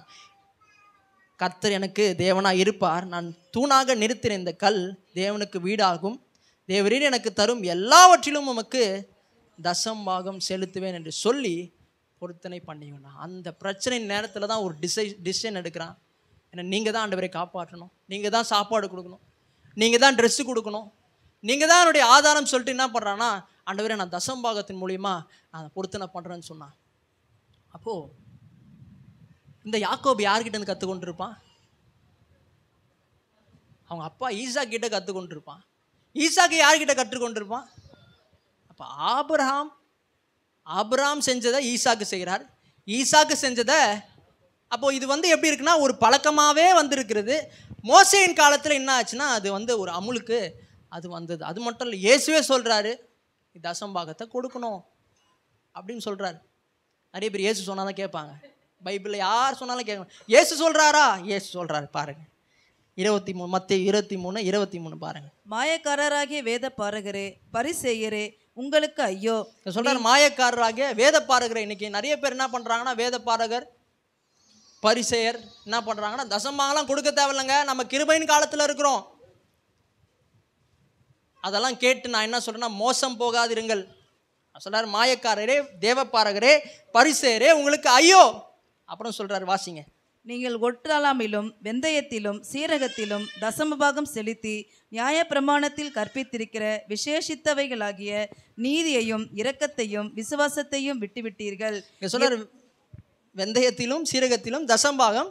கர்த்தர் எனக்கு தேவனாக இருப்பார், நான் தூணாக நிறுத்தின இந்த கல் தேவனுக்கு வீடாகும், தேவரீர் எனக்கு தரும் எல்லாவற்றிலும் உமக்கு தசம்பாகம் செலுத்துவேன் என்று சொல்லி பொருத்தனை பண்ணிக்கணும். அந்த பிரச்சனை நேரத்தில் தான் ஒரு டிசிஷன் எடுக்கிறான். ஏன்னா நீங்கள் தான் ஆண்டவரை காப்பாற்றணும், நீங்கள் தான் சாப்பாடு கொடுக்கணும், நீங்கள் தான் ட்ரெஸ்ஸு கொடுக்கணும், நீங்கள் தான் என்னுடைய ஆதாரம் சொல்லிட்டு என்ன பண்ணுறான்னா ஆண்டவரே நான் தசம்பாகத்தின் மூலிமா நான் பொருத்தனை பண்ணுறேன்னு சொன்னான். அப்போது இந்த யாக்கோபு யார்கிட்ட இருந்து கற்றுக்கொண்டிருப்பான்? அவங்க அப்பா ஈசாக்கு கிட்ட கற்றுக்கொண்டிருப்பான். ஈசாக்கு யார்கிட்ட கற்றுக்கொண்டிருப்பான்? அப்போ ஆபிரகாம் செஞ்சதை ஈசாக்கு செய்கிறார், ஈசாக்கு செஞ்சதை அப்போது இது வந்து எப்படி இருக்குன்னா ஒரு பழக்கமாகவே வந்திருக்கிறது. மோசேயின் காலத்தில் என்ன ஆச்சுன்னா அது வந்து ஒரு அமுலுக்கு அது வந்தது. அது மட்டும் இல்லை, இயேசுவே சொல்கிறாரு தசம்பாகத்தை கொடுக்கணும் அப்படின்னு சொல்கிறாரு. நிறைய பேர் இயேசு சொன்னால் தான் கேட்பாங்க, பைபிளில் யார் சொன்னாலும் கேட்கணும். இயேசு சொல்கிறாரா? இயேசு சொல்கிறாரு பாருங்கள். 23 மத்தேயு 23:23 பாருங்கள். மாயக்காரராகிய வேத பாரகரே, பரிசேயரே, உங்களுக்கு ஐயோ. சொல்றாரு மாயக்காரராகிய வேத பாரகர். இன்னைக்கு நிறைய பேர் என்ன பண்றாங்கன்னா, வேத பாரகர் பரிசேயர் என்ன பண்றாங்கன்னா, தசமாகலாம் கொடுக்க தேவையில்லைங்க, நம்ம கிருபையின் காலத்துல இருக்கிறோம். அதெல்லாம் கேட்டு நான் என்ன சொல்றேன்னா, மோசம் போகாதிருங்கள். சொல்றாரு மாயக்காரரே, தேவப்பாரகரே, பரிசேயரே, உங்களுக்கு ஐயோ. அப்புறம் சொல்றாரு, வாசிங்க. நீங்கள் ஒட்டாளாமிலும் வெந்தயத்திலும் சீரகத்திலும் தசமபாகம் செலுத்தி நியாயப்பிரமாணத்தில் கற்பித்திருக்கிற விசேஷித்தவைகளாகிய நீதியையும் இரக்கத்தையும் விசுவாசத்தையும் விட்டுவிட்டீர்கள். சொல்றாரு வெந்தயத்திலும் சீரகத்திலும் தசம்பாகம்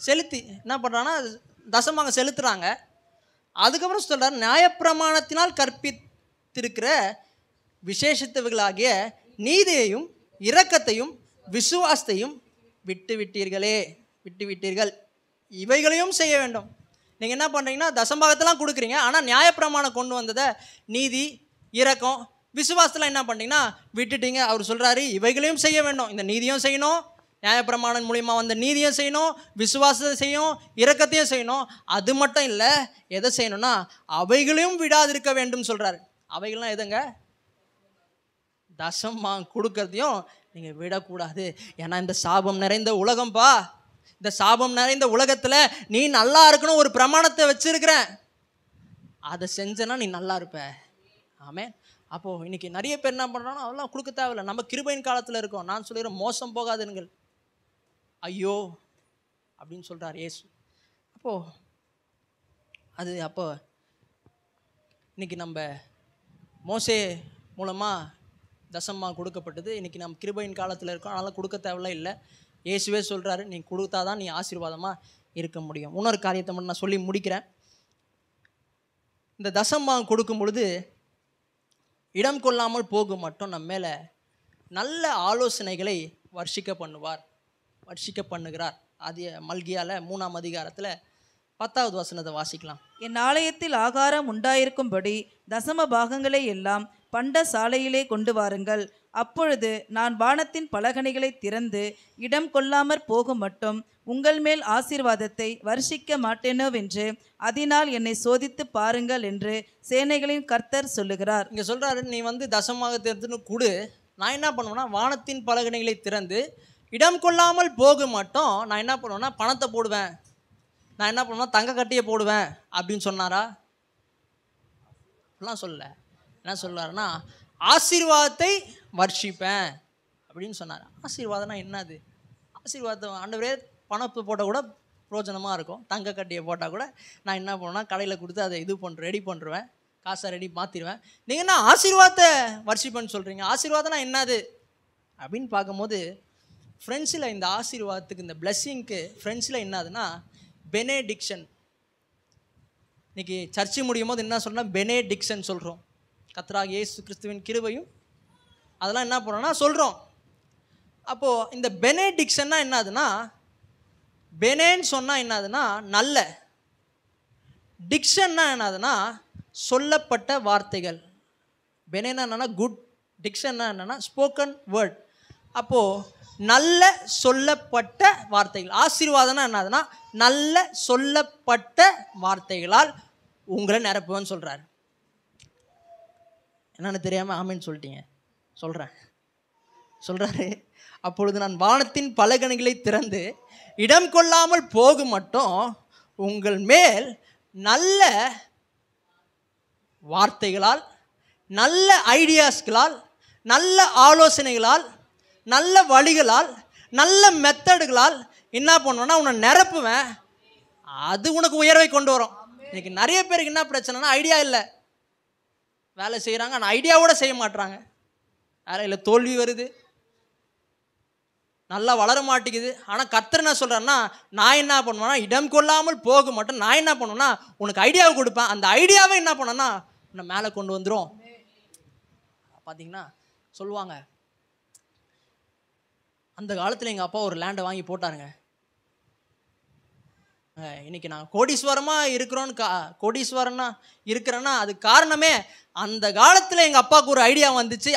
செலுத்தி என்ன பண்றாங்கன்னா, தசம்பாகம் செலுத்துறாங்க. அதுக்கப்புறம் சொல்றாரு, நியாயப்பிரமாணத்தினால் கற்பித்திருக்கிற விசேஷித்தவைகளாகிய நீதியையும் இரக்கத்தையும் விசுவாசத்தையும் விட்டுவிட்டீர்கள், இவைகளையும் செய்ய வேண்டும். நீங்கள் என்ன பண்ணுறீங்கன்னா, தசம்பாகத்தெல்லாம் கொடுக்குறீங்க, ஆனால் நியாயப்பிரமாணம் கொண்டு வந்ததை நீதி இரக்கம் விசுவாசத்தெல்லாம் என்ன பண்ணிட்டீங்கன்னா விட்டுட்டீங்க. அவர் சொல்கிறாரு, இவைகளையும் செய்ய வேண்டும். இந்த நீதியும் செய்யணும், நியாயப்பிரமாணம் மூலிமா வந்த நீதியும் செய்யணும், விசுவாசத்தை செய்யணும், இரக்கத்தையும் செய்யணும். அது மட்டும் இல்லை, எதை செய்யணும்னா அவைகளையும் விடாதிருக்க வேண்டும் சொல்கிறாரு. அவைகள்லாம் எதுங்க? தசமா கொடுக்கறதையும் நீங்கள் விடக்கூடாது. ஏன்னா இந்த சாபம் நிறைந்த உலகம்பா, இந்த சாபம் நிறைந்த உலகத்தில் நீ நல்லா இருக்கணும் ஒரு பிரமாணத்தை வச்சிருக்கிறேன், அதை செஞ்சனா நீ நல்லா இருப்ப. ஆமென். அப்போது இன்னைக்கு நிறைய பேர் என்ன பண்ணுறாங்கன்னா, அதெல்லாம் கொடுக்க தேவையில்லை, நம்ம கிருபையின் காலத்தில் இருக்கோம். நான் சொல்லிடுறேன், மோசம் போகாதுங்கள், ஐயோ அப்படின்னு சொல்கிறார் இயேசு. அப்போ இன்னைக்கு நம்ம மோசே மூலமாக தசமா கொடுக்கப்பட்டது. இன்றைக்கி நம்ம கிருபையின் காலத்தில் இருக்கோம், அதனால் கொடுக்க தேவையில்லை. இல்லை, இயேசுவே சொல்கிறாரு, நீ கொடுத்தா தான் நீ ஆசீர்வாதமாக இருக்க முடியும். இன்னொரு காரியத்தை மட்டும் நான் சொல்லி முடிக்கிறேன். இந்த தசமா கொடுக்கும் பொழுது இடம் கொள்ளாமல் போக மட்டும் நம்ம மேலே நல்ல ஆலோசனைகளை வர்ஷிக்க பண்ணுகிறார். அது மல்கியால 3ஆம் அதிகாரத்தில் 10வது வசனத்தை வாசிக்கலாம். என் ஆலயத்தில் ஆகாரம் உண்டாயிருக்கும்படி தசம பாகங்களை எல்லாம் பண்ட சாலையிலே கொண்டு வாருங்கள். அப்பொழுது நான் வானத்தின் பலகணிகளை திறந்து இடம் கொள்ளாமற் போகும் மட்டும் உங்கள் மேல் ஆசீர்வாதத்தை வருஷிக்க மாட்டேனோவென்று அதனால் என்னை சோதித்து பாருங்கள் என்று சேனைகளின் கர்த்தர் சொல்லுகிறார். இங்கே சொல்கிறாரு, நீ தசமாக திறந்துன்னு கொடு, நான் என்ன பண்ணுவேன்னா வானத்தின் பலகணிகளை திறந்து இடம் கொள்ளாமல் போக மட்டும் நான் என்ன பண்ணுவேன்னா பணத்தை போடுவேன், நான் என்ன பண்ணுவேன்னா தங்க கட்டியை போடுவேன் அப்படின்னு சொன்னாரா? அப்படிலாம் சொல்லலை. என்ன சொல்கிறாருன்னா, ஆசீர்வாதத்தை வர்ஷிப்பேன் அப்படின்னு சொன்னார். ஆசீர்வாதம்னா என்னது? ஆசீர்வாதத்தை ஆண்டவரே பணத்தை போட்டால் கூட பிரோஜனமாக இருக்கும், தங்க கட்டியை போட்டால் கூட நான் என்ன பண்ணுவேன்னா கடையில் கொடுத்து அதை ரெடி பண்ணுருவேன், காசை மாற்றிடுவேன். நீங்கள் என்ன ஆசீர்வாதத்தை வர்ஷிப்பேன்னு சொல்கிறீங்க? ஆசீர்வாதம்னா என்னது அப்படின்னு பார்க்கும்போது ஃப்ரெண்ட்ஸில் இந்த ஆசீர்வாதத்துக்கு, இந்த பிளெஸ்ஸிங்க்கு ஃப்ரெண்ட்ஸில் என்னதுன்னா பெனேடிக்ஷன். இன்றைக்கி சர்ச்சை முடியும் போது என்ன சொல்கிறோம்னா பெனேடிக்ஷன் சொல்கிறோம். கர்த்தராகிய இயேசு கிறிஸ்துவின் கிருபையும் அதெல்லாம் என்ன பண்ணுறோன்னா சொல்கிறோம். அப்போது இந்த பெனேடிக்ஷன்னா என்னதுன்னா, பெனேன்னு சொன்னால் என்னதுன்னா நல்ல, டிக்ஷன்னா என்னதுன்னா சொல்லப்பட்ட வார்த்தைகள். பெனேன்னா என்னென்னா குட், டிக்ஷன்னா என்னென்னா ஸ்போக்கன் வேர்ட். அப்போது நல்ல சொல்லப்பட்ட வார்த்தைகள். ஆசீர்வாதம்னா என்னதுன்னா நல்ல சொல்லப்பட்ட வார்த்தைகளால் உங்களை நிரப்புவேன்னு சொல்கிறார். என்னென்னு தெரியாமல் ஆமேன்னு சொல்லிட்டீங்க, சொல்கிறாரு. அப்பொழுது நான் வானத்தின் பலகணிகளை திறந்து இடம் கொள்ளாமல் போக மட்டும் உங்கள் மேல் நல்ல வார்த்தைகளால், நல்ல ஐடியாஸ்களால், நல்ல ஆலோசனைகளால், நல்ல வழிகளால், நல்ல மெத்தடுகளால் என்ன பண்ணுவேன்னா உன்னை நிரப்புவேன். அது உனக்கு உயர்வை கொண்டு வரும். இன்னைக்கு நிறைய பேருக்கு என்ன பிரச்சனைனா ஐடியா இல்லை, வேலை செய்கிறாங்க ஆனால் ஐடியாவோட செய்ய மாட்டுறாங்க, வேலையில் தோல்வி வருது, நல்லா வளர மாட்டேங்குது. ஆனால் கர்த்தர் என்ன சொல்கிறாருன்னா, நான் என்ன பண்ணுவேன்னா இடம் கொள்ளாமல் போக மட்டும் நான் என்ன பண்ணுவேன்னா உனக்கு ஐடியாவை கொடுப்பேன். அந்த ஐடியாவை என்ன பண்ணேன்னா உன்னை மேலே கொண்டு வந்துடும். பார்த்தீங்கன்னா சொல்லுவாங்க, அந்த காலத்தில் எங்கள் அப்பா ஒரு லேண்டை வாங்கி போட்டாருங்க. இன்னைக்கு நான் கோடீஸ்வரமாக கோடீஸ்வரனா இருக்கிறேன்னா அது காரணமே அந்த காலத்தில் எங்கள் அப்பாவுக்கு ஒரு ஐடியா வந்துச்சு.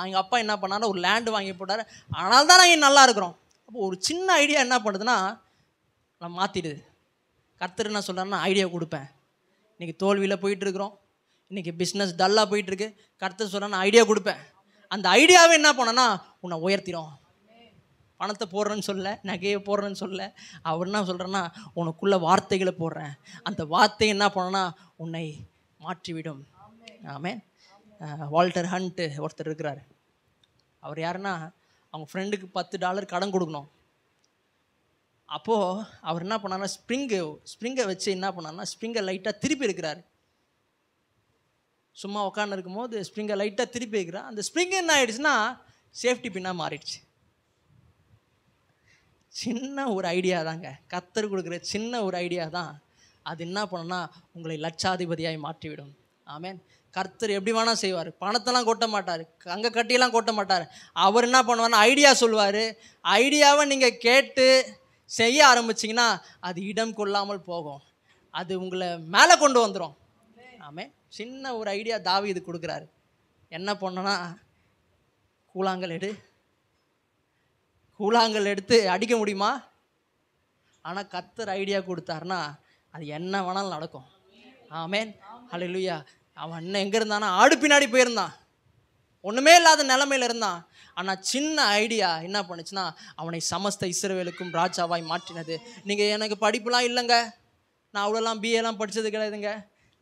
எங்கள் அப்பா என்ன பண்ணாரு, ஒரு லேண்டு வாங்கி போட்டார். அதனால தான் நாங்கள் நல்லா இருக்கிறோம். அப்போ ஒரு சின்ன ஐடியா என்ன பண்ணுதுன்னா நம்ம மாற்றிடுது. கர்த்தர் என்ன சொல்கிறாருன்னா ஐடியா கொடுப்பேன். இன்றைக்கி தோல்வியில் போயிட்டுருக்குறோம், இன்றைக்கி பிஸ்னஸ் டல்லாக போயிட்டுருக்கு. கர்த்தர் சொல்கிறேன் நான் ஐடியா கொடுப்பேன். அந்த ஐடியாவே என்ன பண்ணனா உன்னை உயர்த்திடும். பணத்தை போடுறேன்னு சொல்ல, நகையை போடுறேன்னு சொல்ல, அவர் என்ன சொல்கிறேன்னா உனக்குள்ள வார்த்தைகளை போடுறேன். அந்த வார்த்தை என்ன பண்ணனா உன்னை மாற்றிவிடும். ஆமென். வால்டர் ஹண்ட் ஒருத்தர் இருக்கிறார். அவர் யாருன்னா அவங்க ஃப்ரெண்டுக்கு $10 கடன் கொடுக்கணும். அப்போது அவர் என்ன பண்ணார்னா ஸ்ப்ரிங்கை வச்சு என்ன பண்ணார்னா ஸ்ப்ரிங்கை லைட்டாக திருப்பி இருக்கிறார். சும்மா உட்காந்து இருக்கும்போது ஸ்ப்ரிங்கை லைட்டாக திருப்பி இருக்கிறார். அந்த ஸ்ப்ரிங் என்ன ஆகிடுச்சுன்னா சேஃப்டி பின்னாக மாறிடுச்சு. சின்ன ஒரு ஐடியா தாங்க, கர்த்தர் கொடுக்குற சின்ன ஒரு ஐடியா தான் அது என்ன பண்ணுன்னா உங்களை லட்சாதிபதியாய் மாற்றிவிடும். ஆமென். கர்த்தர் எப்படி வேணால் செய்வார். பணத்தெல்லாம் கொட்ட மாட்டார், அங்கே கட்டியெல்லாம் கொட்ட மாட்டார். அவர் என்ன பண்ணுவார்னா ஐடியா சொல்லுவார். ஐடியாவை நீங்கள் கேட்டு செய்ய ஆரம்பிச்சிங்கன்னா அது இடம் கொள்ளாமல் போகும். அது உங்களை மேலே கொண்டு வந்துடும். ஆமென். சின்ன ஒரு ஐடியா தாவீது கொடுக்குறாரு. என்ன பண்ணனா கூழாங்கல் எடுத்து அடிக்க முடியுமா? ஆனால் கர்த்தர் ஐடியா கொடுத்தாருன்னா அது என்ன வேணாலும் நடக்கும். ஆமென். ஹல்லேலூயா. அவன் அண்ணன் எங்கே இருந்தானா ஆடு பின்னாடி போயிருந்தான், ஒன்றுமே இல்லாத நிலைமையில் இருந்தான். ஆனால் சின்ன ஐடியா என்ன பண்ணுச்சுன்னா அவனை சமஸ்த இஸ்ரவேலுக்கும் ராஜாவாய் மாற்றினது. நீங்கள் எனக்கு படிப்புலாம் இல்லைங்க, நான் அவ்வளோலாம் பிஏலாம் படித்தது கிடையாதுங்க,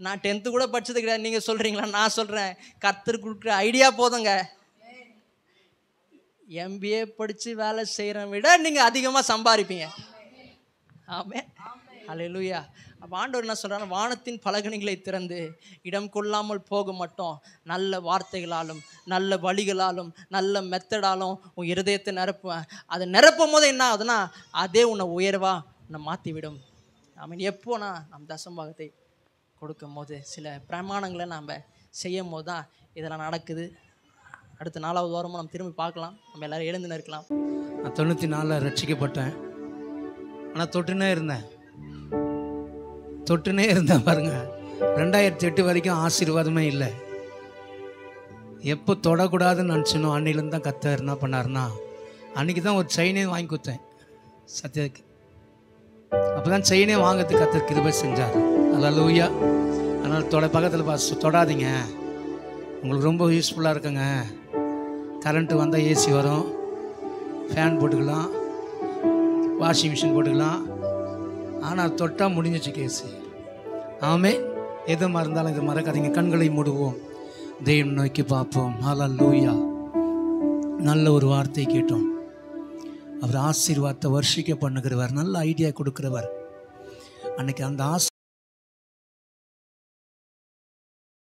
நான் 10th கூட படித்தது கிடையாது நீங்கள் சொல்கிறீங்களா? நான் சொல்கிறேன், கர்த்தர் கொடுக்குற ஐடியா போதுங்க. MBA படித்து வேலை செய்கிறத விட நீங்கள் அதிகமாக சம்பாதிப்பீங்க. ஆமென். ஹல்லேலூயா. அப்போ ஆண்டவர் என்ன சொல்கிறாரு, வானத்தின் பலகணிகளை திறந்து இடம் கொள்ளாமல் போக மாட்டோம். நல்ல வார்த்தைகளாலும் நல்ல வழிகளாலும் நல்ல மெத்தடாலும் உன் இருதயத்தை நிரப்புவேன். அதை நிரப்பும் போது என்ன ஆகுதுன்னா அதே உன்னை உயர்வா உன்னை மாற்றிவிடும். ஆமென். எப்போனா நம் தசம்பாகத்தை கொடுக்கும் போது சில பிரமாணங்களை நாம் செய்யும் போது தான் இதெல்லாம் நடக்குது. அடுத்த 4வது வாரமும் நம்ம திரும்பி பார்க்கலாம். நம்ம எல்லோரும் எழுந்து நிற்கலாம். நான் 94 ரட்சிக்கப்பட்டேன். ஆனால் தொட்டுனே இருந்தேன் பாருங்க. 2008 வரைக்கும் ஆசீர்வாதமே இல்லை. எப்போ தொடக்கூடாதுன்னு நினச்சினோ அன்னையிலேருந்து தான் கர்த்தர் என்ன பண்ணாருன்னா அன்றைக்கி தான் ஒரு செயினே வாங்கி கொடுத்தேன் சத்யாவுக்கு. அப்போ தான் செயினே வாங்கிறதுக்கு கர்த்தர் கிருபை செஞ்சார். அல்லேலூயா. அதனால் பக்கத்தில் தொடாதீங்க, உங்களுக்கு ரொம்ப யூஸ்ஃபுல்லாக இருக்குங்க. கரண்ட்டு வந்தால் ஏசி வரும், ஃபேன் போட்டுக்கலாம், வாஷிங் மிஷின் போட்டுக்கலாம். ஆனால் தொட்டால் முடிஞ்சிச்சு கேஸு. ஆமே. எதுமாக இருந்தாலும் இது மறக்காதீங்க. கண்களை மூடுவோம், தெய்வம் நோக்கி பார்ப்போம். ஹல்லேலூயா. நல்ல ஒரு வார்த்தை கேட்டோம். அவர் ஆசீர்வாதத்தை வர்ஷிக்க பண்ணுகிறவர், நல்ல ஐடியா கொடுக்கிறவர். அன்னைக்கு அந்த